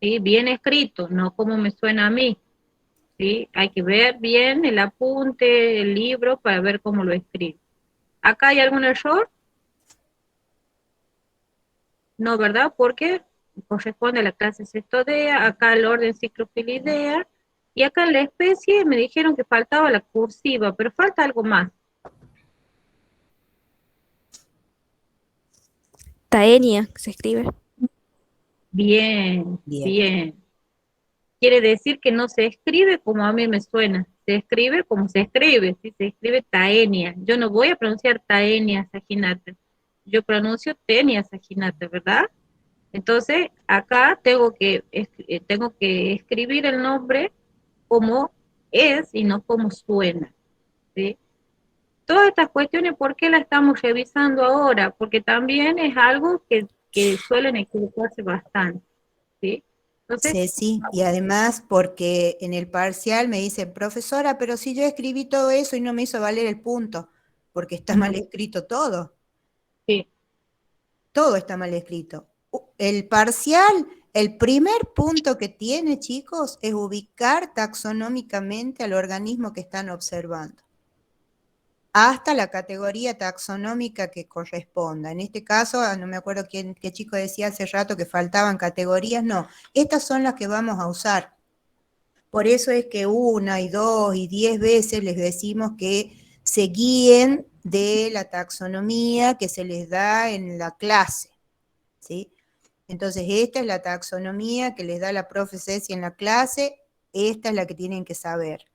¿sí? Bien escrito, no como me suena a mí, ¿sí? Hay que ver bien el apunte, el libro, para ver cómo lo escribo. ¿Acá hay algún error? No, ¿verdad? Porque corresponde a la clase Cestodea, acá el orden Cicropilidea, y acá en la especie me dijeron que faltaba la cursiva, pero falta algo más. Taenia se escribe. Bien, Bien. bien. Quiere decir que no se escribe como a mí me suena, se escribe como se escribe, ¿sí? Se escribe Taenia. Yo no voy a pronunciar Taenia Saginata, yo pronuncio Tenia Saginata, ¿verdad? Entonces, acá tengo que escribir el nombre como es y no como suena, ¿sí? Todas estas cuestiones, ¿por qué las estamos revisando ahora? Porque también es algo que suelen equivocarse bastante, ¿sí? Entonces, Sí, y además porque en el parcial me dice, profesora, pero si yo escribí todo eso y no me hizo valer el punto, porque está mal escrito todo. sí, Todo está mal escrito. El parcial, el primer punto que tiene, chicos, es ubicar taxonómicamente al organismo que están observando, hasta la categoría taxonómica que corresponda. En este caso, no me acuerdo qué chico decía hace rato que faltaban categorías, no, estas son las que vamos a usar. Por eso es que 1 y 2 y 10 veces les decimos que se guíen de la taxonomía que se les da en la clase, ¿sí? Entonces, esta es la taxonomía que les da la profe Ceci en la clase, esta es la que tienen que saber.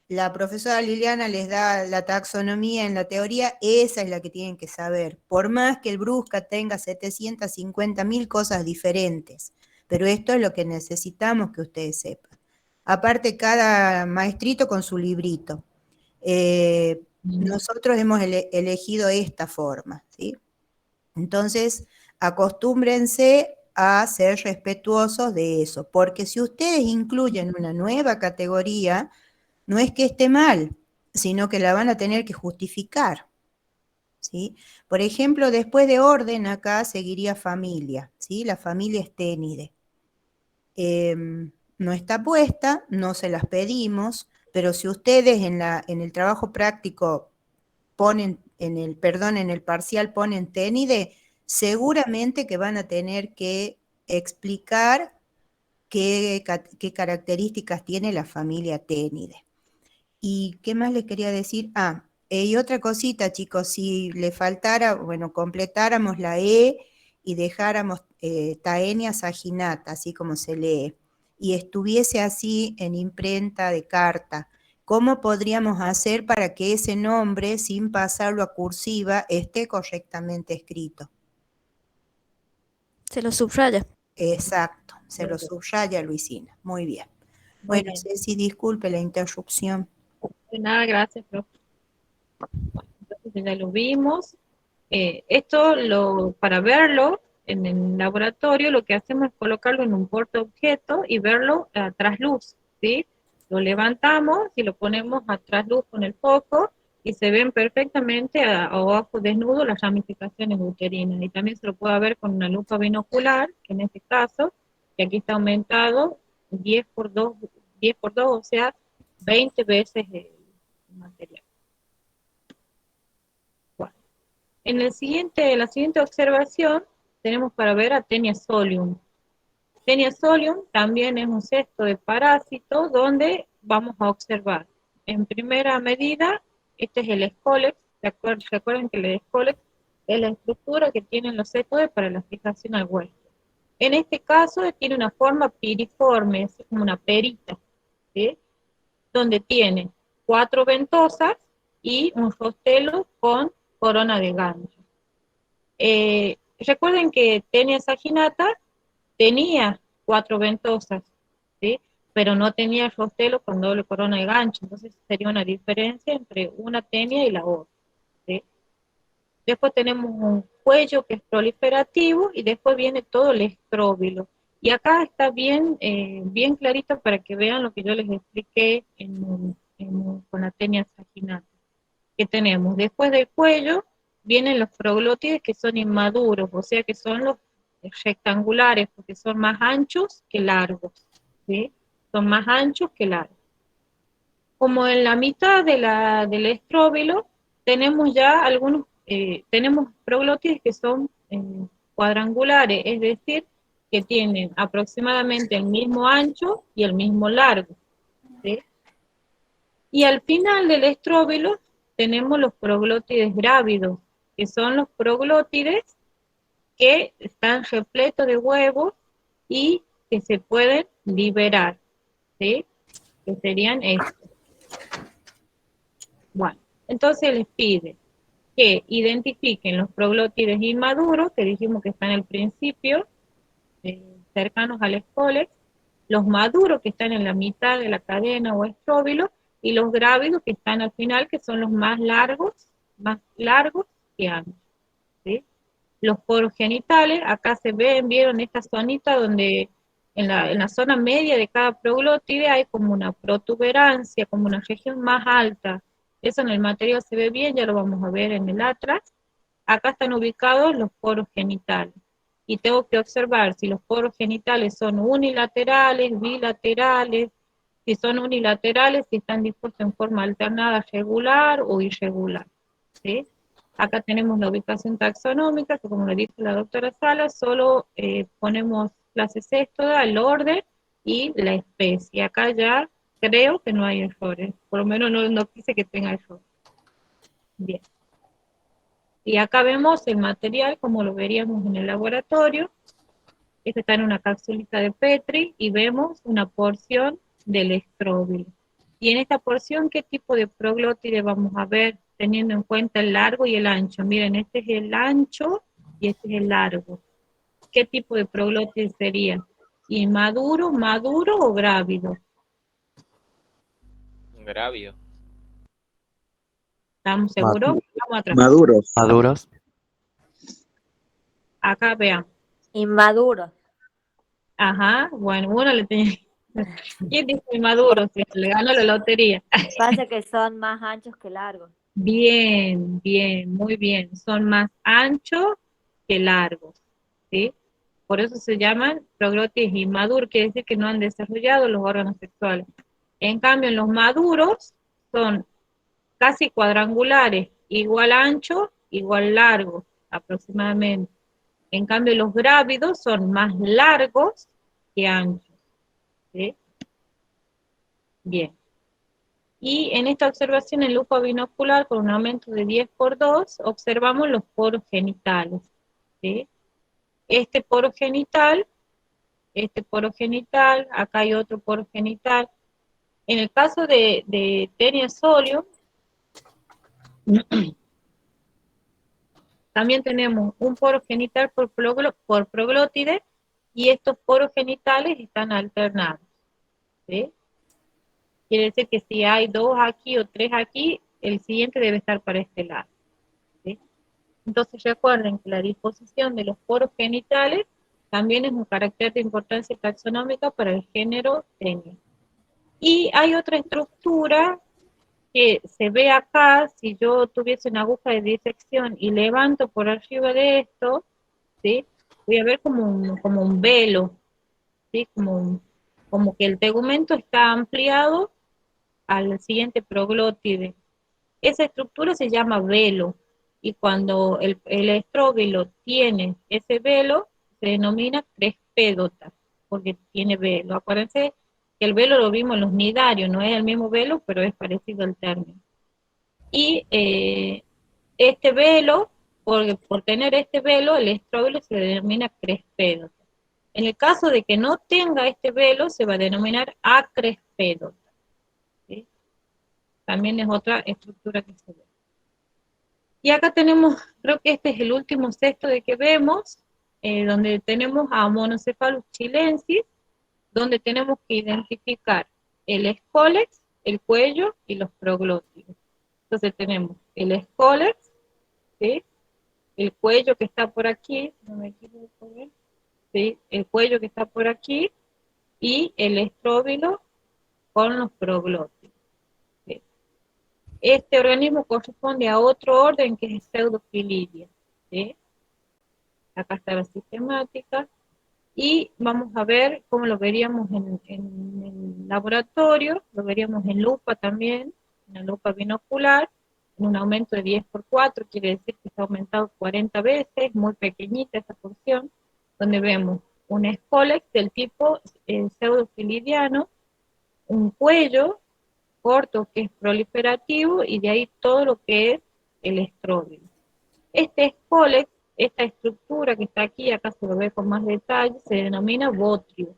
La profesora Liliana les da la taxonomía en la teoría, esa es la que tienen que saber. Por más que el Brusca tenga 750.000 cosas diferentes, pero esto es lo que necesitamos que ustedes sepan. Aparte, cada maestrito con su librito. Nosotros hemos elegido esta forma, ¿sí? Entonces, acostúmbrense a ser respetuosos de eso, porque si ustedes incluyen una nueva categoría, no es que esté mal, sino que la van a tener que justificar, ¿sí? Por ejemplo, después de orden, acá seguiría familia, ¿sí? La familia Esténide. No está puesta, no se las pedimos, pero si ustedes en el trabajo práctico ponen, en el parcial ponen Ténide, seguramente que van a tener que explicar qué características tiene la familia Ténide. ¿Y qué más les quería decir? Y otra cosita, chicos, si le faltara, bueno, completáramos la E y dejáramos Taenia saginata, así como se lee, y estuviese así en imprenta de carta, ¿cómo podríamos hacer para que ese nombre, sin pasarlo a cursiva, esté correctamente escrito? Se lo subraya. Exacto, se lo subraya Luisina. Muy bien. Bueno, Ceci, disculpe la interrupción. De nada, gracias, profe. Entonces ya lo vimos. Para verlo en el laboratorio, lo que hacemos es colocarlo en un portaobjeto y verlo a trasluz, ¿sí? Lo levantamos y lo ponemos a trasluz con el foco y se ven perfectamente a ojo desnudo las ramificaciones uterinas. Y también se lo puede ver con una lupa binocular, que en este caso, que aquí está aumentado 10 por 2, o sea, 20 veces el material. En la siguiente observación tenemos para ver a Taenia solium. Taenia solium también es un cesto de parásitos donde vamos a observar. En primera medida, este es el escólex. Recuerden que el escólex es la estructura que tienen los cestos para la fijación al hueso. En este caso tiene una forma piriforme, es como una perita, ¿sí? Donde tiene 4 ventosas y un rostelo con corona de gancho. Recuerden que Taenia saginata tenía 4 ventosas, ¿sí? Pero no tenía rostelo con doble corona de gancho, entonces sería una diferencia entre una Taenia y la otra, ¿sí? Después tenemos un cuello que es proliferativo y después viene todo el estróbilo. Y acá está bien clarito para que vean lo que yo les expliqué con la Taenia saginata. Que tenemos después del cuello vienen los proglótides que son inmaduros, o sea que son los rectangulares, porque son más anchos que largos, ¿sí? Son más anchos que largos. Como en la mitad del estróbilo, tenemos ya tenemos proglótides que son cuadrangulares, es decir, que tienen aproximadamente el mismo ancho y el mismo largo, ¿sí? Y al final del estróbilo tenemos los proglótides grávidos, que son los proglótides que están repletos de huevos y que se pueden liberar, ¿sí? Que serían estos. Bueno, entonces les pide que identifiquen los proglótides inmaduros, que dijimos que están al principio, cercanos al escólex, los maduros que están en la mitad de la cadena o estróbilo, y los grávidos que están al final, que son los más largos que anchos, ¿sí? Los poros genitales, acá se vieron esta zonita donde en la zona media de cada proglótide hay como una protuberancia, como una región más alta. Eso en el material se ve bien, ya lo vamos a ver en el atlas. Acá están ubicados los poros genitales. Y tengo que observar si los poros genitales son unilaterales, bilaterales, si son unilaterales, si están dispuestos en forma alternada, regular o irregular, ¿sí? Acá tenemos la ubicación taxonómica, que como le dijo la doctora Salas, solo ponemos clase sextoda, el orden y la especie. Acá ya creo que no hay errores, por lo menos no quise que tenga errores. Bien. Y acá vemos el material como lo veríamos en el laboratorio. Este está en una capsulita de Petri y vemos una porción del estróbilo. Y en esta porción, ¿qué tipo de proglótide vamos a ver teniendo en cuenta el largo y el ancho? Miren, este es el ancho y este es el largo. ¿Qué tipo de proglótide sería? ¿Inmaduro, maduro o grávido? Grávido. ¿Estamos seguros? Vamos atrás. Maduros. Acá vean. Inmaduros. Ajá, bueno, uno le tenía... ¿Quién dice inmaduro? Se le ganó la lotería. Pasa que son más anchos que largos. Bien, muy bien. Son más anchos que largos, ¿sí? Por eso se llaman proglótides inmaduros, quiere decir que no han desarrollado los órganos sexuales. En cambio, en los maduros son casi cuadrangulares, igual ancho, igual largo, aproximadamente. En cambio, los grávidos son más largos que anchos, ¿sí? Bien. Y en esta observación en lupa binocular con un aumento de 10 por 2, observamos los poros genitales, ¿sí? este poro genital, acá hay otro poro genital. En el caso de Taenia solium, también tenemos un poro genital por proglótide, y estos poros genitales están alternados, ¿sí? Quiere decir que si hay 2 aquí o 3 aquí, el siguiente debe estar para este lado, ¿sí? Entonces recuerden que la disposición de los poros genitales también es un carácter de importancia taxonómica para el género Taenia. Y hay otra estructura que se ve acá. Si yo tuviese una aguja de disección y levanto por arriba de esto, ¿sí? Voy a ver como un velo, ¿sí? Como que el tegumento está ampliado al siguiente proglótide. Esa estructura se llama velo, y cuando el estróbilo tiene ese velo, se denomina crespédota, porque tiene velo. Acuérdense que el velo lo vimos en los nidarios, no es el mismo velo, pero es parecido al término. Y este velo, por tener este velo, el estróbilo se denomina crespédota. En el caso de que no tenga este velo, se va a denominar acrespédota, ¿sí? También es otra estructura que se ve. Y acá tenemos, creo que este es el último sexto de que vemos, donde tenemos a Monocephalus chilensis, donde tenemos que identificar el escólex, el cuello y los proglótidos. Entonces tenemos el escólex, ¿sí? El cuello que está por aquí, no me equivoco, ¿sí? El cuello que está por aquí, y el estróbilo con los proglótidos, ¿sí? Este organismo corresponde a otro orden que es Pseudofilidia, ¿sí? Acá está la sistemática, y vamos a ver cómo lo veríamos en el laboratorio. Lo veríamos en lupa también, en la lupa binocular, en un aumento de 10×4, quiere decir que está aumentado 40 veces, muy pequeñita esta porción, donde vemos un escólex del tipo pseudofilidiano, un cuello corto que es proliferativo, y de ahí todo lo que es el estróbilo. Este escólex, esta estructura que está aquí, acá se lo ve con más detalle, se denomina botrio,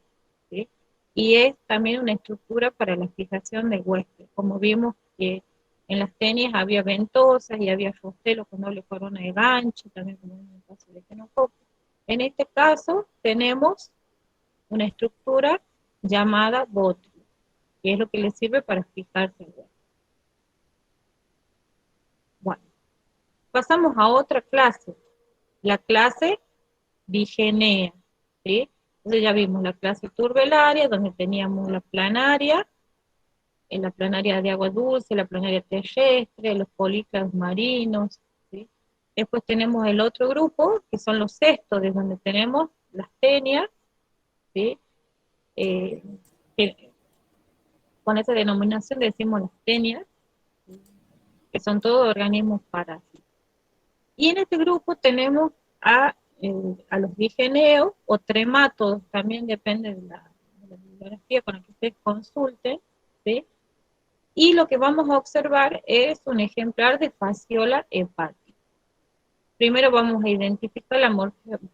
¿sí? Y es también una estructura para la fijación del huésped. Como vimos que en las tenias había ventosas y había rostelos con doble corona de gancho, también como en el caso de Echinococcus. En este caso tenemos una estructura llamada botrio, que es lo que le sirve para fijarse el huésped. Bueno, pasamos a otra clase, la clase Digenea, ¿sí? Entonces ya vimos la clase turbelaria, donde teníamos la planaria de agua dulce, la planaria terrestre, los polícaros marinos, ¿sí? Después tenemos el otro grupo, que son los cestodes, donde tenemos las tenias, ¿sí? Que con esa denominación decimos las tenias, que son todos organismos parásitos. Y en este grupo tenemos a los digeneos o trematodos, también depende de la bibliografía con la que ustedes consulten, ¿sí? Y lo que vamos a observar es un ejemplar de fasciola hepática. Primero vamos a identificar la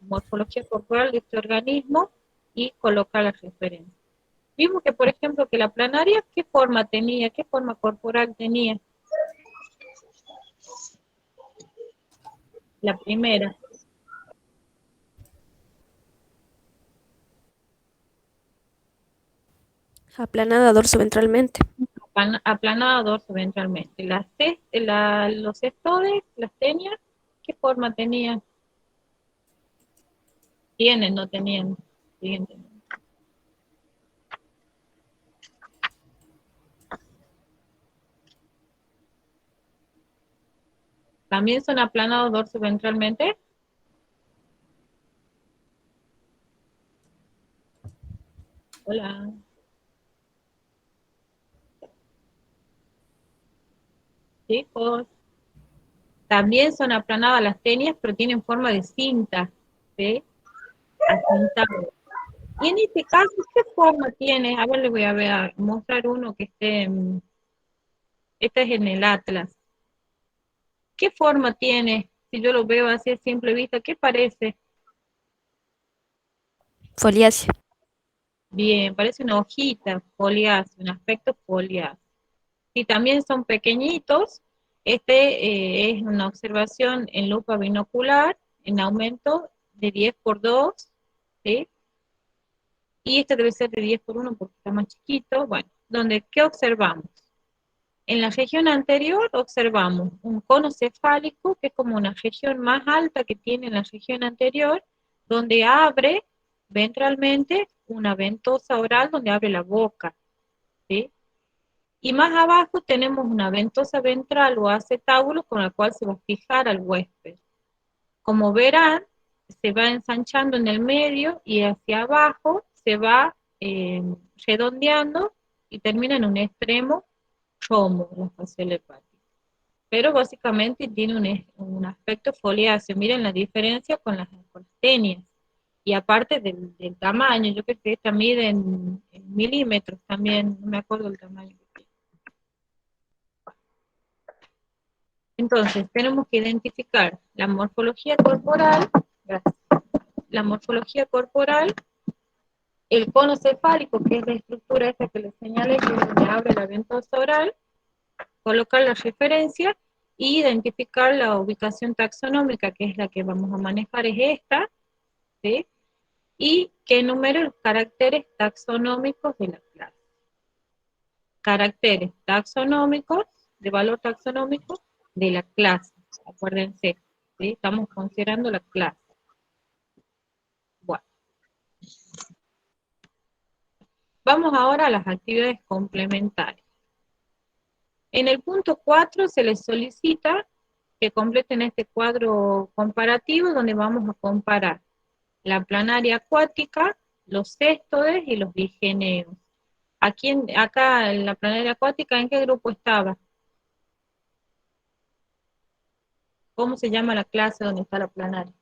morfología corporal de este organismo y colocar la referencia. Vimos que, por ejemplo, que la planaria, ¿qué forma tenía? ¿Qué forma corporal tenía? La primera. Aplanada dorsoventralmente. Aplanada dorsoventralmente. Los cestodes, las tenias, ¿qué forma tenían? Tienen, no tenían. Siguiente. ¿También son aplanados dorsoventralmente? Hola. Chicos. También son aplanadas las tenias, pero tienen forma de cinta, ¿sí? Acintado. Y en este caso, ¿qué forma tiene? A ver, le voy a mostrar uno que esté, este es en el Atlas. ¿Qué forma tiene? Si yo lo veo así a simple vista, ¿qué parece? Foliáceo. Bien, parece una hojita, foliáceo, un aspecto foliáceo. Y también son pequeñitos. Es una observación en lupa binocular, en aumento de 10×2, ¿sí? Y este debe ser de 10×1 porque está más chiquito. Bueno, ¿qué observamos? En la región anterior observamos un cono cefálico, que es como una región más alta que tiene en la región anterior, donde abre ventralmente una ventosa oral donde abre la boca, ¿sí? Y más abajo tenemos una ventosa ventral o acetábulo con la cual se va a fijar al huésped. Como verán, se va ensanchando en el medio y hacia abajo se va redondeando y termina en un extremo romo, la fasciole hepática. Pero básicamente tiene un aspecto foliáceo. Miren la diferencia con las tenias. Y aparte del tamaño, yo creo que esta mide en milímetros también, no me acuerdo el tamaño. Entonces, tenemos que identificar la morfología corporal, el cono cefálico, que es la estructura esta que les señalé, que es donde abre la ventosa oral, colocar la referencia y identificar la ubicación taxonómica, que es la que vamos a manejar, es esta, ¿sí? Y que enumere los caracteres taxonómicos de la clase. Caracteres taxonómicos, de valor taxonómico, de la clase. Acuérdense, ¿sí? Estamos considerando la clase. Bueno. Vamos ahora a las actividades complementarias. En el punto 4 se les solicita que completen este cuadro comparativo donde vamos a comparar la planaria acuática, los céstodes y los digeneos. Acá en la planaria acuática, ¿en qué grupo estaba? ¿Cómo se llama la clase donde está la planaria?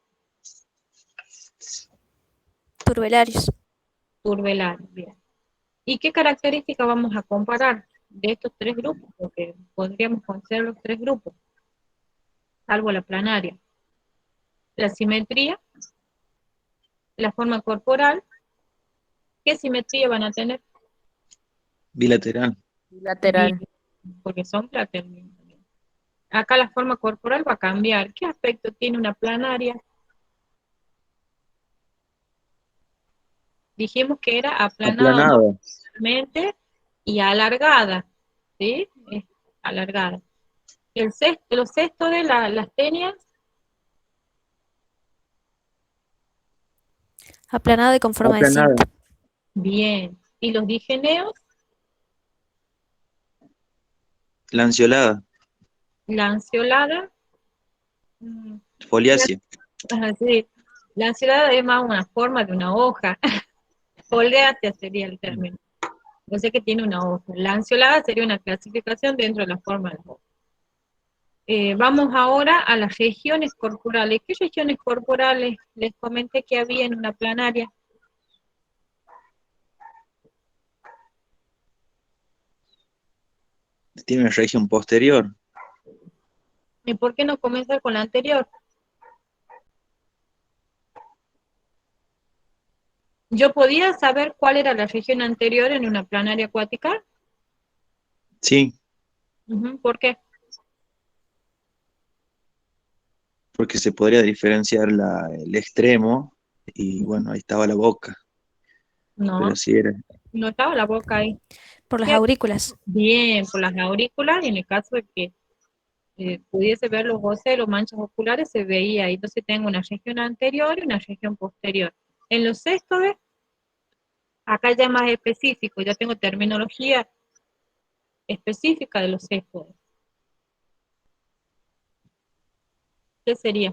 Turbelarios. Turbelarios, bien. ¿Y qué características vamos a comparar de estos tres grupos? Porque podríamos considerar los tres grupos, salvo la planaria. La simetría, la forma corporal. ¿Qué simetría van a tener? Bilateral. Bilateral. Porque son plateados. Acá la forma corporal va a cambiar. ¿Qué aspecto tiene una planaria? Dijimos que era aplanada y alargada, ¿sí? Es alargada. Los cestos de las tenias, Aplanado y con forma de cinta. bien. ¿Y los digeneos? Lanceolada. Lanceolada. Foliácea. Sí. Lanceolada es más una forma de una hoja. Foliácea sería el término. O sea que tiene una hoja. Lanceolada sería una clasificación dentro de la forma de la hoja. Vamos ahora a las regiones corporales. ¿Qué regiones corporales les comenté que había en una planaria? Tiene una región posterior. ¿Y por qué no comenzar con la anterior? ¿Yo podía saber cuál era la región anterior en una planaria acuática? Sí. ¿Por qué? Porque se podría diferenciar el extremo y bueno, ahí estaba la boca. No, pero sí era. No estaba la boca ahí. Por las aurículas. Bien, por las aurículas, y en el caso de que pudiese ver los ocelos, manchas oculares, se veía ahí. Entonces tengo una región anterior y una región posterior. En los céstodes, acá ya más específico, ya tengo terminología específica de los céstodes. ¿Qué sería?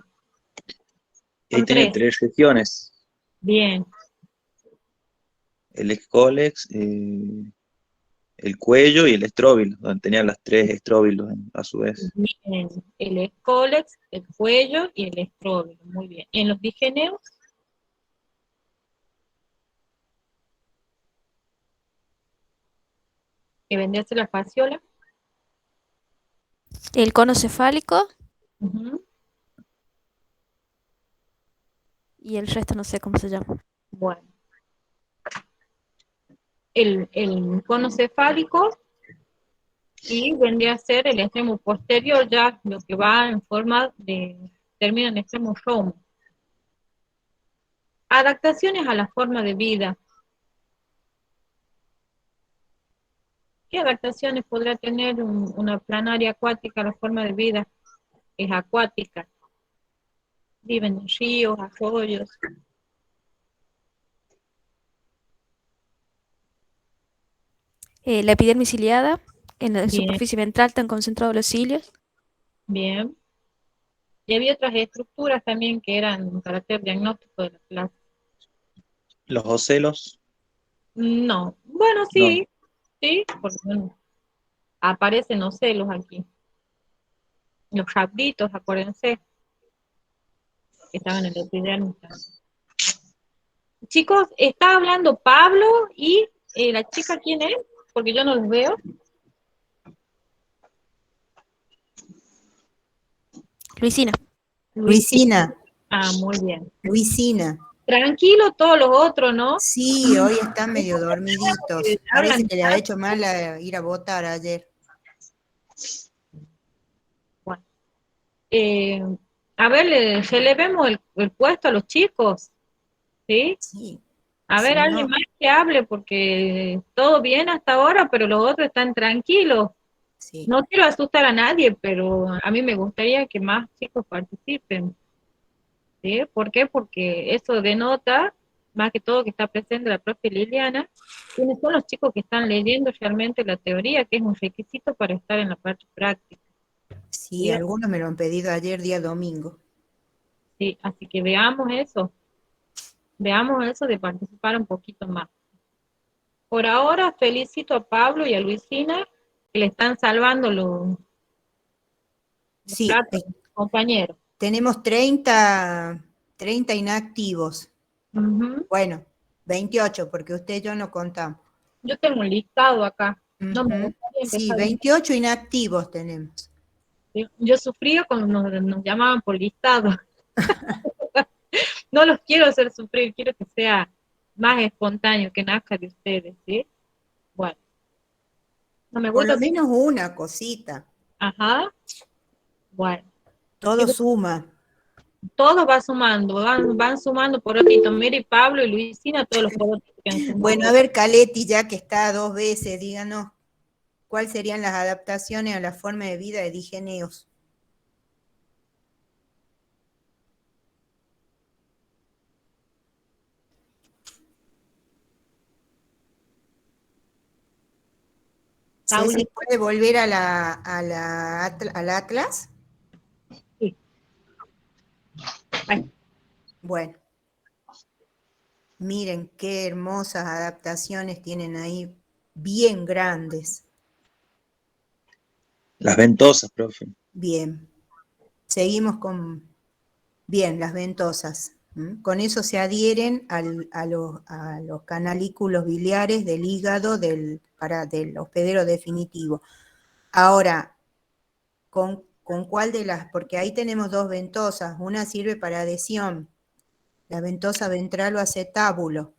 Ahí tiene tres regiones. Bien. El escólex, el cuello y el estróbilo, donde tenían las tres estróbilos a su vez. Bien, el escólex, el cuello y el estróbilo, muy bien. ¿Y en los digeneos? ¿Que vendría a ser la fasciola? El cono cefálico. Y el resto no sé cómo se llama. Bueno, el cono cefálico y vendría a ser el extremo posterior, ya lo que va en forma de, termina en extremo romo. Adaptaciones a la forma de vida. ¿Qué adaptaciones podrá tener una planaria acuática a la forma de vida? Es acuática. Viven en ríos, arroyos. La epidermis ciliada, en la Bien. superficie ventral están concentrados los cilios. Bien. Y había otras estructuras también que eran un carácter diagnóstico de la clase. Los ocelos. No. Bueno, sí. Sí, porque bueno, aparecen ocelos aquí. Los rabditos, acuérdense, que estaban en el epidermis. Chicos, está hablando Pablo y la chica, ¿quién es? Porque yo no los veo. Luisina. Luisina. Ah, muy bien. Luisina. Tranquilo todos los otros, ¿no? Sí, hoy están medio dormiditos. Parece que le ha hecho mal ir a votar ayer. Bueno. A ver, le vemos el puesto a los chicos. ¿Sí? Sí. A ver, Si alguien no- más que hable, porque todo bien hasta ahora, pero los otros están tranquilos. Sí. No quiero asustar a nadie, pero a mí me gustaría que más chicos participen. ¿Sí? ¿Por qué? Porque eso denota, más que todo que está presente la propia Liliana, quiénes son los chicos que están leyendo realmente la teoría, que es un requisito para estar en la parte práctica. Sí, algunos me lo han pedido ayer día domingo. Sí, así que veamos eso de participar un poquito más. Por ahora felicito a Pablo y a Luisina, que le están salvando los Sí, platos, compañeros. tenemos 30 inactivos. Ujú. Bueno, 28, porque usted y yo no contamos. Yo tengo un listado acá. No me Ujú. gustaría Sí, empezar. 28 inactivos tenemos. Yo sufría cuando nos llamaban por listado. No los quiero hacer sufrir, quiero que sea más espontáneo, que nazca de ustedes, ¿sí? Bueno. No me Por gusta. lo menos una cosita. Ajá. Bueno. Todo suma. Todo va sumando, van sumando porotitos. Mire, Pablo y Luisina, todos los porotitos que han sumado. Bueno, a ver, Caletti, ya que está 2 veces, díganos, ¿cuáles serían las adaptaciones a la forma de vida de Digeneos? ¿Se puede volver al Atlas? Sí. Bueno. Miren qué hermosas adaptaciones tienen ahí, bien grandes. Las ventosas, profe. Bien. Seguimos con, bien, las ventosas. Con eso se adhieren a los canalículos biliares del hígado del hospedero definitivo. Ahora, ¿con cuál de las? Porque ahí tenemos 2 ventosas. Una sirve para adhesión, la ventosa ventral o acetábulo.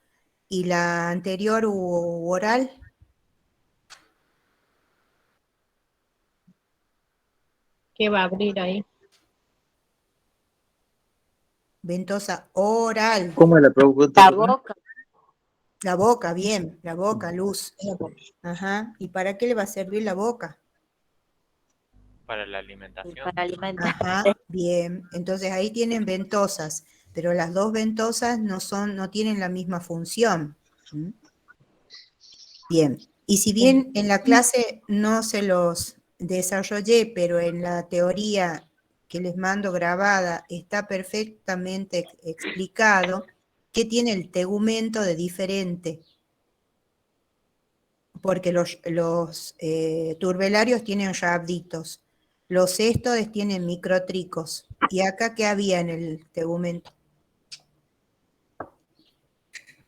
¿Y la anterior u oral? ¿Qué va a abrir ahí? Ventosa oral. ¿Cómo es la pregunta? La boca. La boca, bien, la boca, Luz. Ajá. ¿Y para qué le va a servir la boca? Para la alimentación. Para alimentar. Ajá, bien. Entonces ahí tienen ventosas, pero las 2 ventosas no tienen la misma función. Bien. Y si bien en la clase no se los desarrollé, pero en la teoría que les mando grabada está perfectamente explicado qué tiene el tegumento de diferente. Porque los turbelarios tienen rabditos, los céstodes tienen microtricos. ¿Y acá qué había en el tegumento?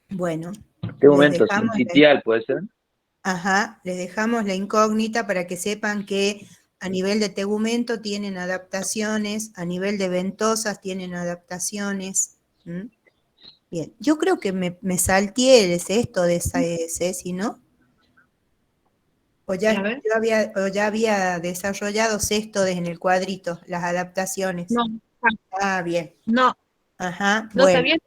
Bueno. Tegumento sincitial, ¿puede ser? Ajá, les dejamos la incógnita para que sepan que a nivel de tegumento tienen adaptaciones, a nivel de ventosas tienen adaptaciones. Bien, yo creo que me salteé esto de esa, Ceci, ¿no? O ya había desarrollado sexto en el cuadrito, las adaptaciones. No. Ah, bien. No. Ajá, No bueno. sabía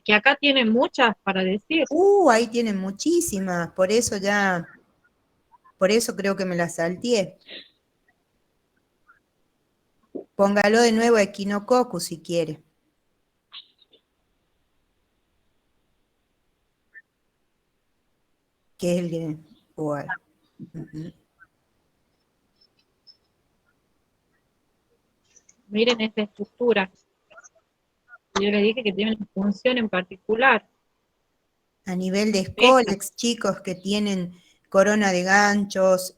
que acá tienen muchas para decir. Ahí tienen muchísimas, por eso creo que me las salteé. Póngalo de nuevo a Echinococcus si quiere. Que es el que... igual. Miren esta estructura. Yo les dije que tiene una función en particular. A nivel de Scolex, chicos que tienen corona de ganchos,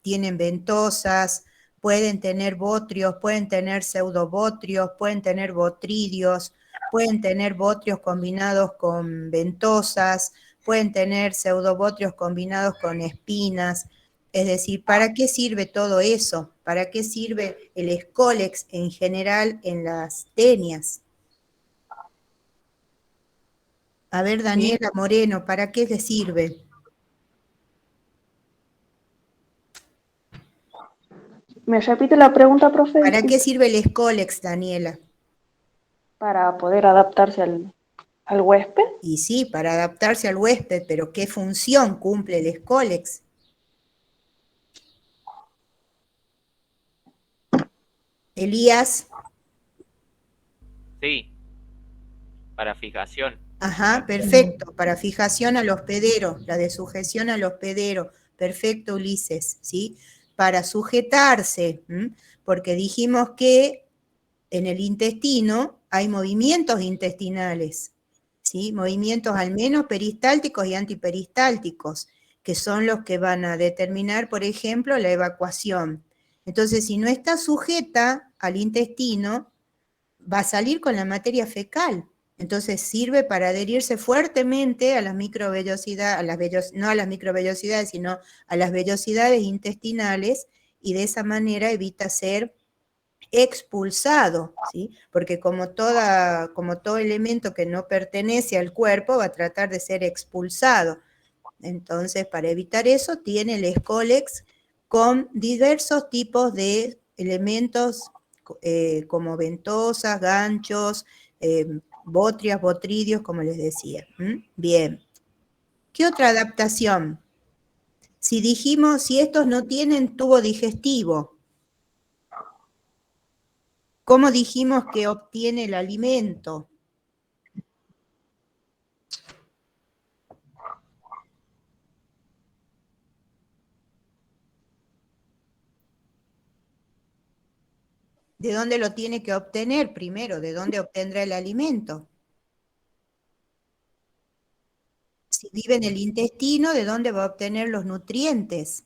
tienen ventosas, pueden tener botrios, pueden tener pseudobotrios, pueden tener botridios, pueden tener botrios combinados con ventosas, pueden tener pseudobotrios combinados con espinas. Es decir, ¿para qué sirve todo eso? ¿Para qué sirve el Scolex en general en las tenias? A ver, Daniela Moreno, ¿para qué le sirve? ¿Me repite la pregunta, profe? ¿Para qué sirve el Scolex, Daniela? Para poder adaptarse al huésped. Y sí, para adaptarse al huésped, pero ¿qué función cumple el Scolex? Elías. Sí. Para fijación. Ajá, perfecto. Para fijación al hospedero, la de sujeción al hospedero. Perfecto, Ulises, ¿sí? Para sujetarse, porque dijimos que en el intestino hay movimientos intestinales, ¿sí? Movimientos al menos peristálticos y antiperistálticos, que son los que van a determinar, por ejemplo, la evacuación. Entonces, si no está sujeta al intestino, va a salir con la materia fecal. Entonces sirve para adherirse fuertemente a las microvellosidades, no a las microvellosidades, sino a las vellosidades intestinales, y de esa manera evita ser expulsado, ¿sí? Porque como todo elemento que no pertenece al cuerpo va a tratar de ser expulsado. Entonces, para evitar eso, tiene el Scolex con diversos tipos de elementos como ventosas, ganchos, botrias, botridios, como les decía. Bien. ¿Qué otra adaptación? Si dijimos, si estos no tienen tubo digestivo, ¿cómo dijimos que obtiene el alimento? ¿De dónde lo tiene que obtener primero? ¿De dónde obtendrá el alimento? Si vive en el intestino, ¿de dónde va a obtener los nutrientes?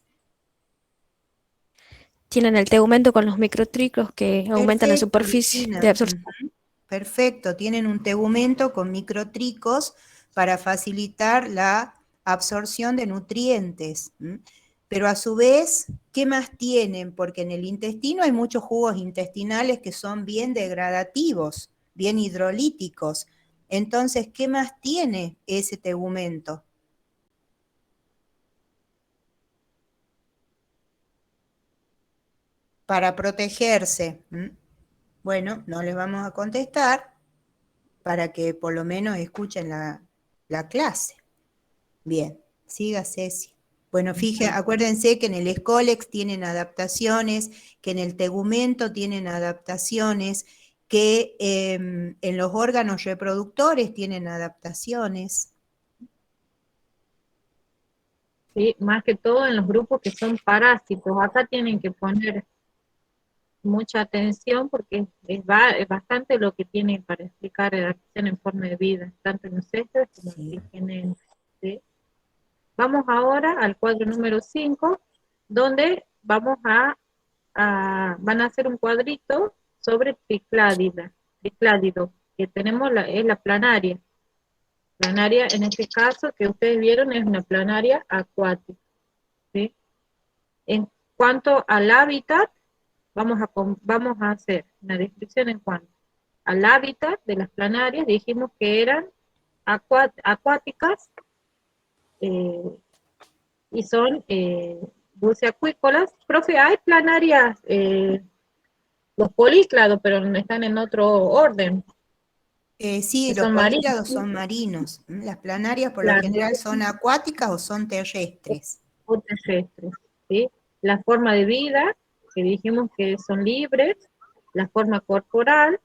Tienen el tegumento con los microtricos que aumentan la superficie de absorción. Perfecto, tienen un tegumento con microtricos para facilitar la absorción de nutrientes. Pero a su vez, ¿qué más tienen? Porque en el intestino hay muchos jugos intestinales que son bien degradativos, bien hidrolíticos. Entonces, ¿qué más tiene ese tegumento? Para protegerse. Bueno, no les vamos a contestar para que por lo menos escuchen la clase. Bien, siga Ceci. Bueno, acuérdense que en el Scolex tienen adaptaciones, que en el tegumento tienen adaptaciones, que en los órganos reproductores tienen adaptaciones. Sí, más que todo en los grupos que son parásitos. Acá tienen que poner mucha atención porque es bastante lo que tienen para explicar la acción en forma de vida, tanto en los cestos como en los tienen. ¿Sí? Vamos ahora al cuadro número 5, donde vamos van a hacer un cuadrito sobre tricládido, que tenemos es la planaria. Planaria, en este caso, que ustedes vieron, es una planaria acuática. ¿Sí? En cuanto al hábitat, vamos a hacer una descripción en cuanto al hábitat de las planarias. Dijimos que eran acuáticas, y son dulceacuícolas. Profe, hay planarias, los políclados, pero están en otro orden. Sí, Que los son marinos. políclados son marinos. Las planarias por lo Claro. general son acuáticas o son terrestres. O terrestres, ¿sí? La forma de vida, que dijimos que son libres, la forma corporal,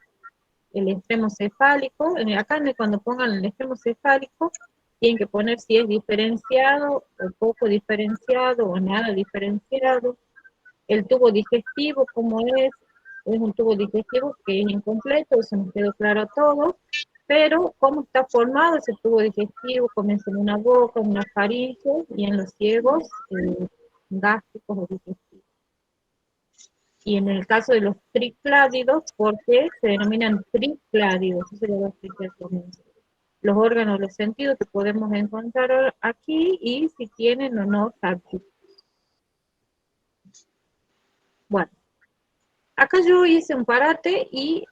el extremo cefálico, acá cuando pongan el extremo cefálico, tienen que poner si es diferenciado, o poco diferenciado, o nada diferenciado. El tubo digestivo, como es un tubo digestivo que es incompleto, eso nos quedó claro a todos, pero cómo está formado ese tubo digestivo, comienza en una boca, en una faringe, y en los ciegos, gástricos o digestivos. Y en el caso de los tricládidos, porque se denominan tricládidos, eso lo voy a explicar al comienzo. Los órganos, los sentidos que podemos encontrar aquí y si tienen o no táctiles. Bueno, acá yo hice un parate y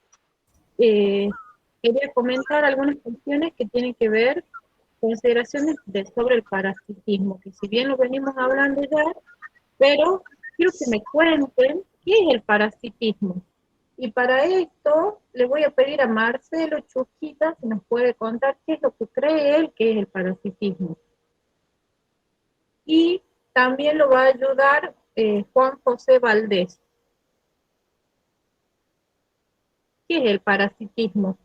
quería comentar algunas cuestiones que tienen que ver, consideraciones sobre el parasitismo, que si bien lo venimos hablando ya, pero quiero que me cuenten qué es el parasitismo. Y para esto le voy a pedir a Marcelo Chusquita si nos puede contar qué es lo que cree él que es el parasitismo. Y también lo va a ayudar Juan José Valdés. ¿Qué es el parasitismo?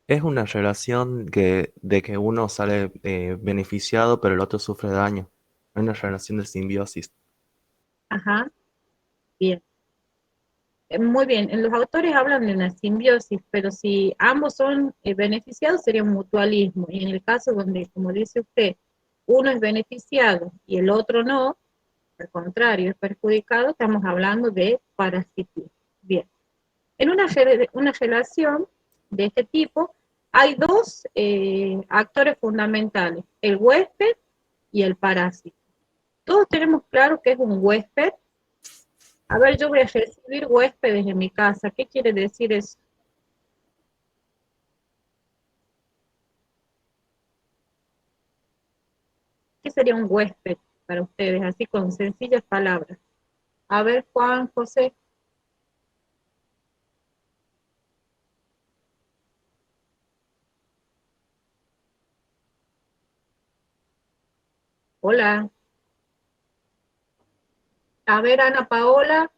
Es una relación de que uno sale beneficiado, pero el otro sufre daño. Es una relación de simbiosis. Ajá, bien. Muy bien, los autores hablan de una simbiosis, pero si ambos son beneficiados sería un mutualismo. Y en el caso donde, como dice usted, uno es beneficiado y el otro no, al contrario, es perjudicado, estamos hablando de parasitismo. Bien. En una relación de este tipo hay dos actores fundamentales, el huésped y el parásito. Todos tenemos claro que es un huésped. A ver, yo voy a recibir huéspedes en mi casa. ¿Qué quiere decir eso? ¿Qué sería un huésped para ustedes? Así con sencillas palabras. A ver, Juan, José. Hola. A ver, Ana Paola.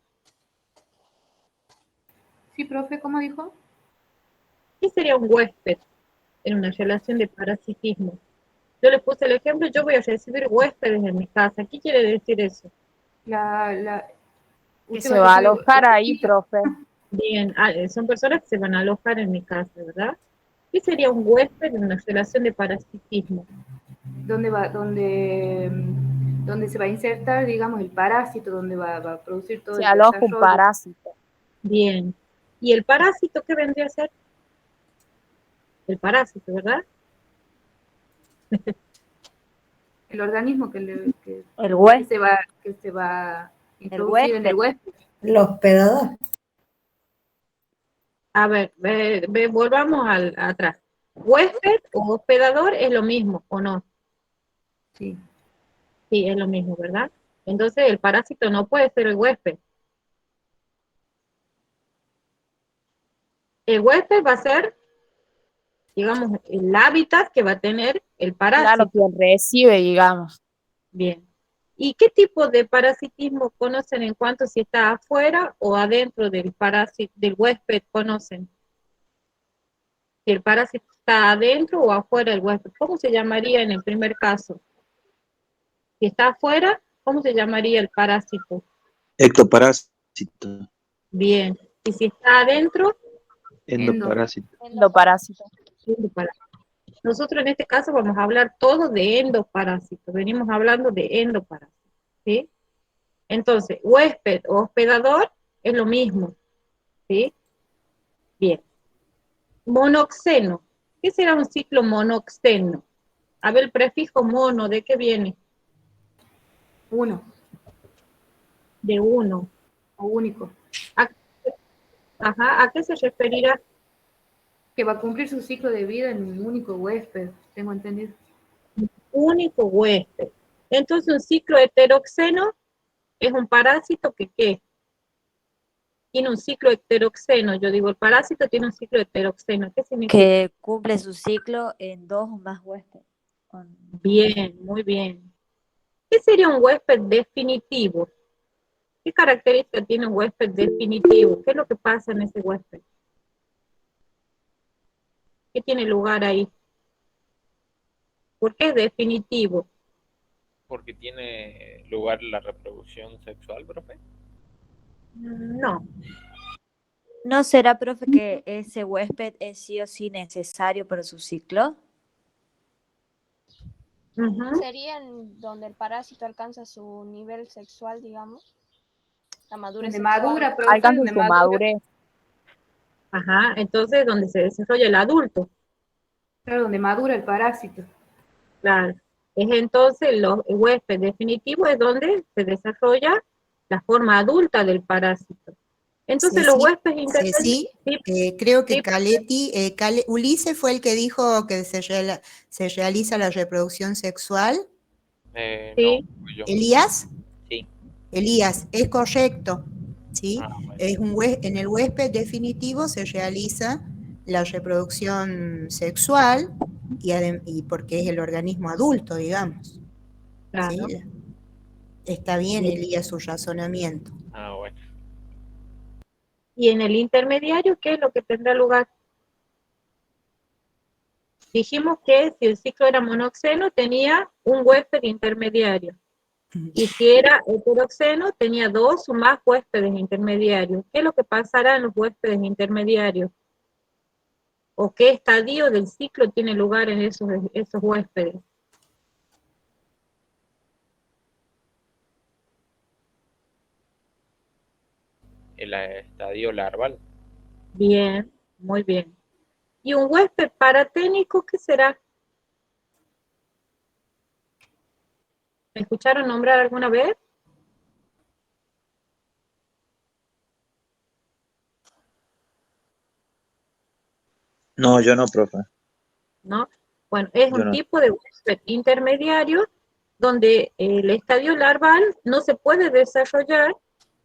Sí, profe, ¿cómo dijo? ¿Qué sería un huésped en una relación de parasitismo? Yo le puse el ejemplo, yo voy a recibir huéspedes en mi casa. ¿Qué quiere decir eso? Que se va a alojar ahí, profe. Bien, son personas que se van a alojar en mi casa, ¿verdad? ¿Qué sería un huésped en una relación de parasitismo? Donde se va a insertar, digamos, el parásito, donde va a producir todo Se el aloja un desarrollo. parásito. Bien. ¿Y el parásito qué vendría a ser? El parásito, ¿verdad? El organismo que El huésped. se va a introducir en el huésped. El hospedador. A ver, volvamos atrás. ¿Huésped o hospedador es lo mismo o no? Sí. Sí, es lo mismo, ¿verdad? Entonces el parásito no puede ser el huésped. El huésped va a ser, digamos, el hábitat que va a tener el parásito. Claro, quien recibe, digamos. Bien. ¿Y qué tipo de parasitismo conocen en cuanto si está afuera o adentro del parásito, del huésped conocen? Si el parásito está adentro o afuera del huésped, ¿cómo se llamaría en el primer caso? Si está afuera, ¿cómo se llamaría el parásito? Ectoparásito. Bien. ¿Y si está adentro? Endoparásito. Endoparásito. Nosotros en este caso vamos a hablar todo de endoparásitos. Venimos hablando de endoparásitos, ¿sí? Entonces, huésped o hospedador es lo mismo, ¿sí? Bien. Monoxeno. ¿Qué será un ciclo monoxeno? A ver, el prefijo mono, ¿de qué viene? Uno. De uno. O único. ¿A qué se referirá? Que va a cumplir su ciclo de vida en un único huésped, tengo entendido. único huésped. Entonces un ciclo heteroxeno es un parásito que ¿qué? Tiene un ciclo heteroxeno. Yo digo, el parásito tiene un ciclo heteroxeno. ¿Qué significa? Que cumple su ciclo en 2 o más huéspedes. Bien, muy bien. ¿Qué sería un huésped definitivo? ¿Qué característica tiene un huésped definitivo? ¿Qué es lo que pasa en ese huésped? ¿Qué tiene lugar ahí? ¿Por qué es definitivo? Porque tiene lugar la reproducción sexual, profe. No. ¿No será, profe, que ese huésped es sí o sí necesario para su ciclo? Sería en donde el parásito alcanza su nivel sexual, digamos. La madurez Donde sexual. madura, profe, Alcanza donde su madura. madurez. Ajá, entonces donde se desarrolla el adulto. Claro, donde madura el parásito. Claro. Es entonces el huésped definitivo es donde se desarrolla la forma adulta del parásito. Entonces los huéspedes Ceci, intermedios. creo que Ulises fue el que dijo que se realiza la reproducción sexual. Sí. No, fui yo. ¿Elías? Sí. Elías, es correcto, ¿sí? Ah, bueno. En el huésped definitivo se realiza la reproducción sexual y porque es el organismo adulto, digamos. Claro. ¿Sí? Está bien, Bien. Elías, su razonamiento. Ah, bueno. Y en el intermediario, ¿qué es lo que tendrá lugar? Dijimos que si el ciclo era monoxeno, tenía un huésped intermediario. Y si era heteroxeno, tenía 2 o más huéspedes intermediarios. ¿Qué es lo que pasará en los huéspedes intermediarios? ¿O qué estadio del ciclo tiene lugar en esos huéspedes? El estadio larval. Bien, muy bien. ¿Y un huésped paraténico qué será? ¿Me escucharon nombrar alguna vez? No, yo no, profe. ¿No? Bueno, es Yo un no. tipo de huésped intermediario donde el estadio larval no se puede desarrollar,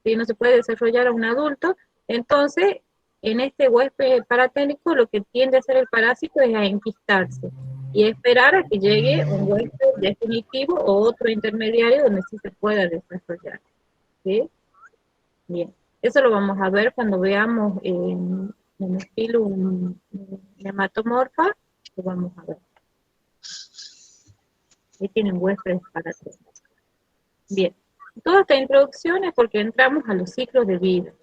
¿sí? No se puede desarrollar a un adulto. Entonces, en este huésped paraténico lo que tiende a hacer el parásito es a enquistarse y esperar a que llegue un huésped definitivo o otro intermediario donde sí se pueda desarrollar. ¿Sí? Bien, eso lo vamos a ver cuando veamos en estilo nematomorfa, lo vamos a ver. Ahí tienen huéspedes paraténicos. Bien, toda esta introducción es porque entramos a los ciclos de vida.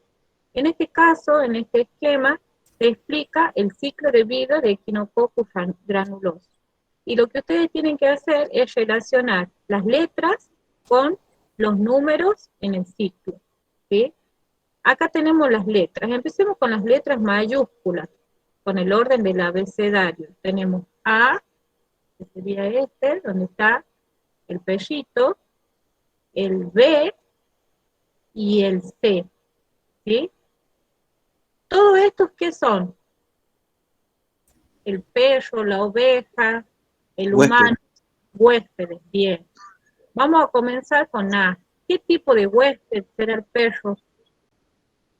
En este caso, en este esquema, se explica el ciclo de vida de Echinococcus granuloso. Y lo que ustedes tienen que hacer es relacionar las letras con los números en el ciclo. ¿Sí? Acá tenemos las letras. Empecemos con las letras mayúsculas, con el orden del abecedario. Tenemos A, que sería este, donde está el pellito, el B y el C. ¿Sí? ¿Todos estos qué son? El perro, la oveja, el humano, huéspedes. Bien. Vamos a comenzar con A. ¿Qué tipo de huésped será el perro?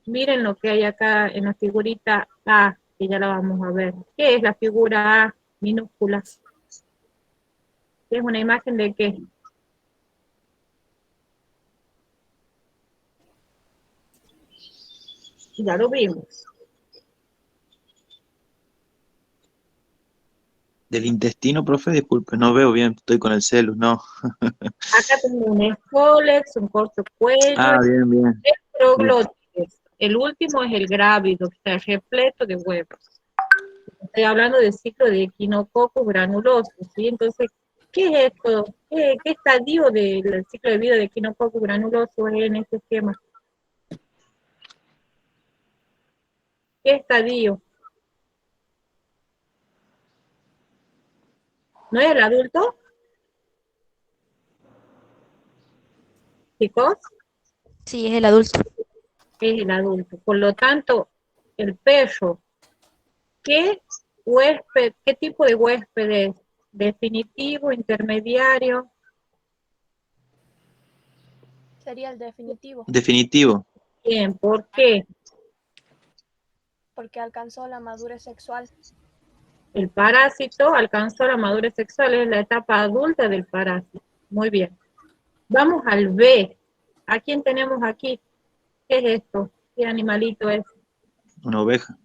Miren lo que hay acá en la figurita A, que ya la vamos a ver. ¿Qué es la figura A minúscula? ¿Es una imagen de qué? Ya lo vimos. Del intestino, profe, disculpe, no veo bien, estoy con el celu, no. Acá tengo un escólex, un corto cuello, Ah, bien, bien. el proglótides. El último es el grávido, que está repleto de huevos. Estoy hablando del ciclo de Echinococcus granuloso, ¿sí? Entonces, ¿qué es esto? ¿Qué estadio del ciclo de vida de Echinococcus granuloso es en este esquema? ¿Qué estadio? ¿No es el adulto? ¿Chicos? Sí, es el adulto. Es el adulto. Por lo tanto, el perro, ¿qué tipo de huésped es? definitivo, intermediario. Sería el definitivo, Definitivo. Bien, ¿por qué? porque alcanzó la madurez sexual. El parásito alcanzó la madurez sexual, es la etapa adulta del parásito. Muy bien. Vamos al B. ¿A quién tenemos aquí? ¿Qué es esto? ¿Qué animalito es? Una oveja.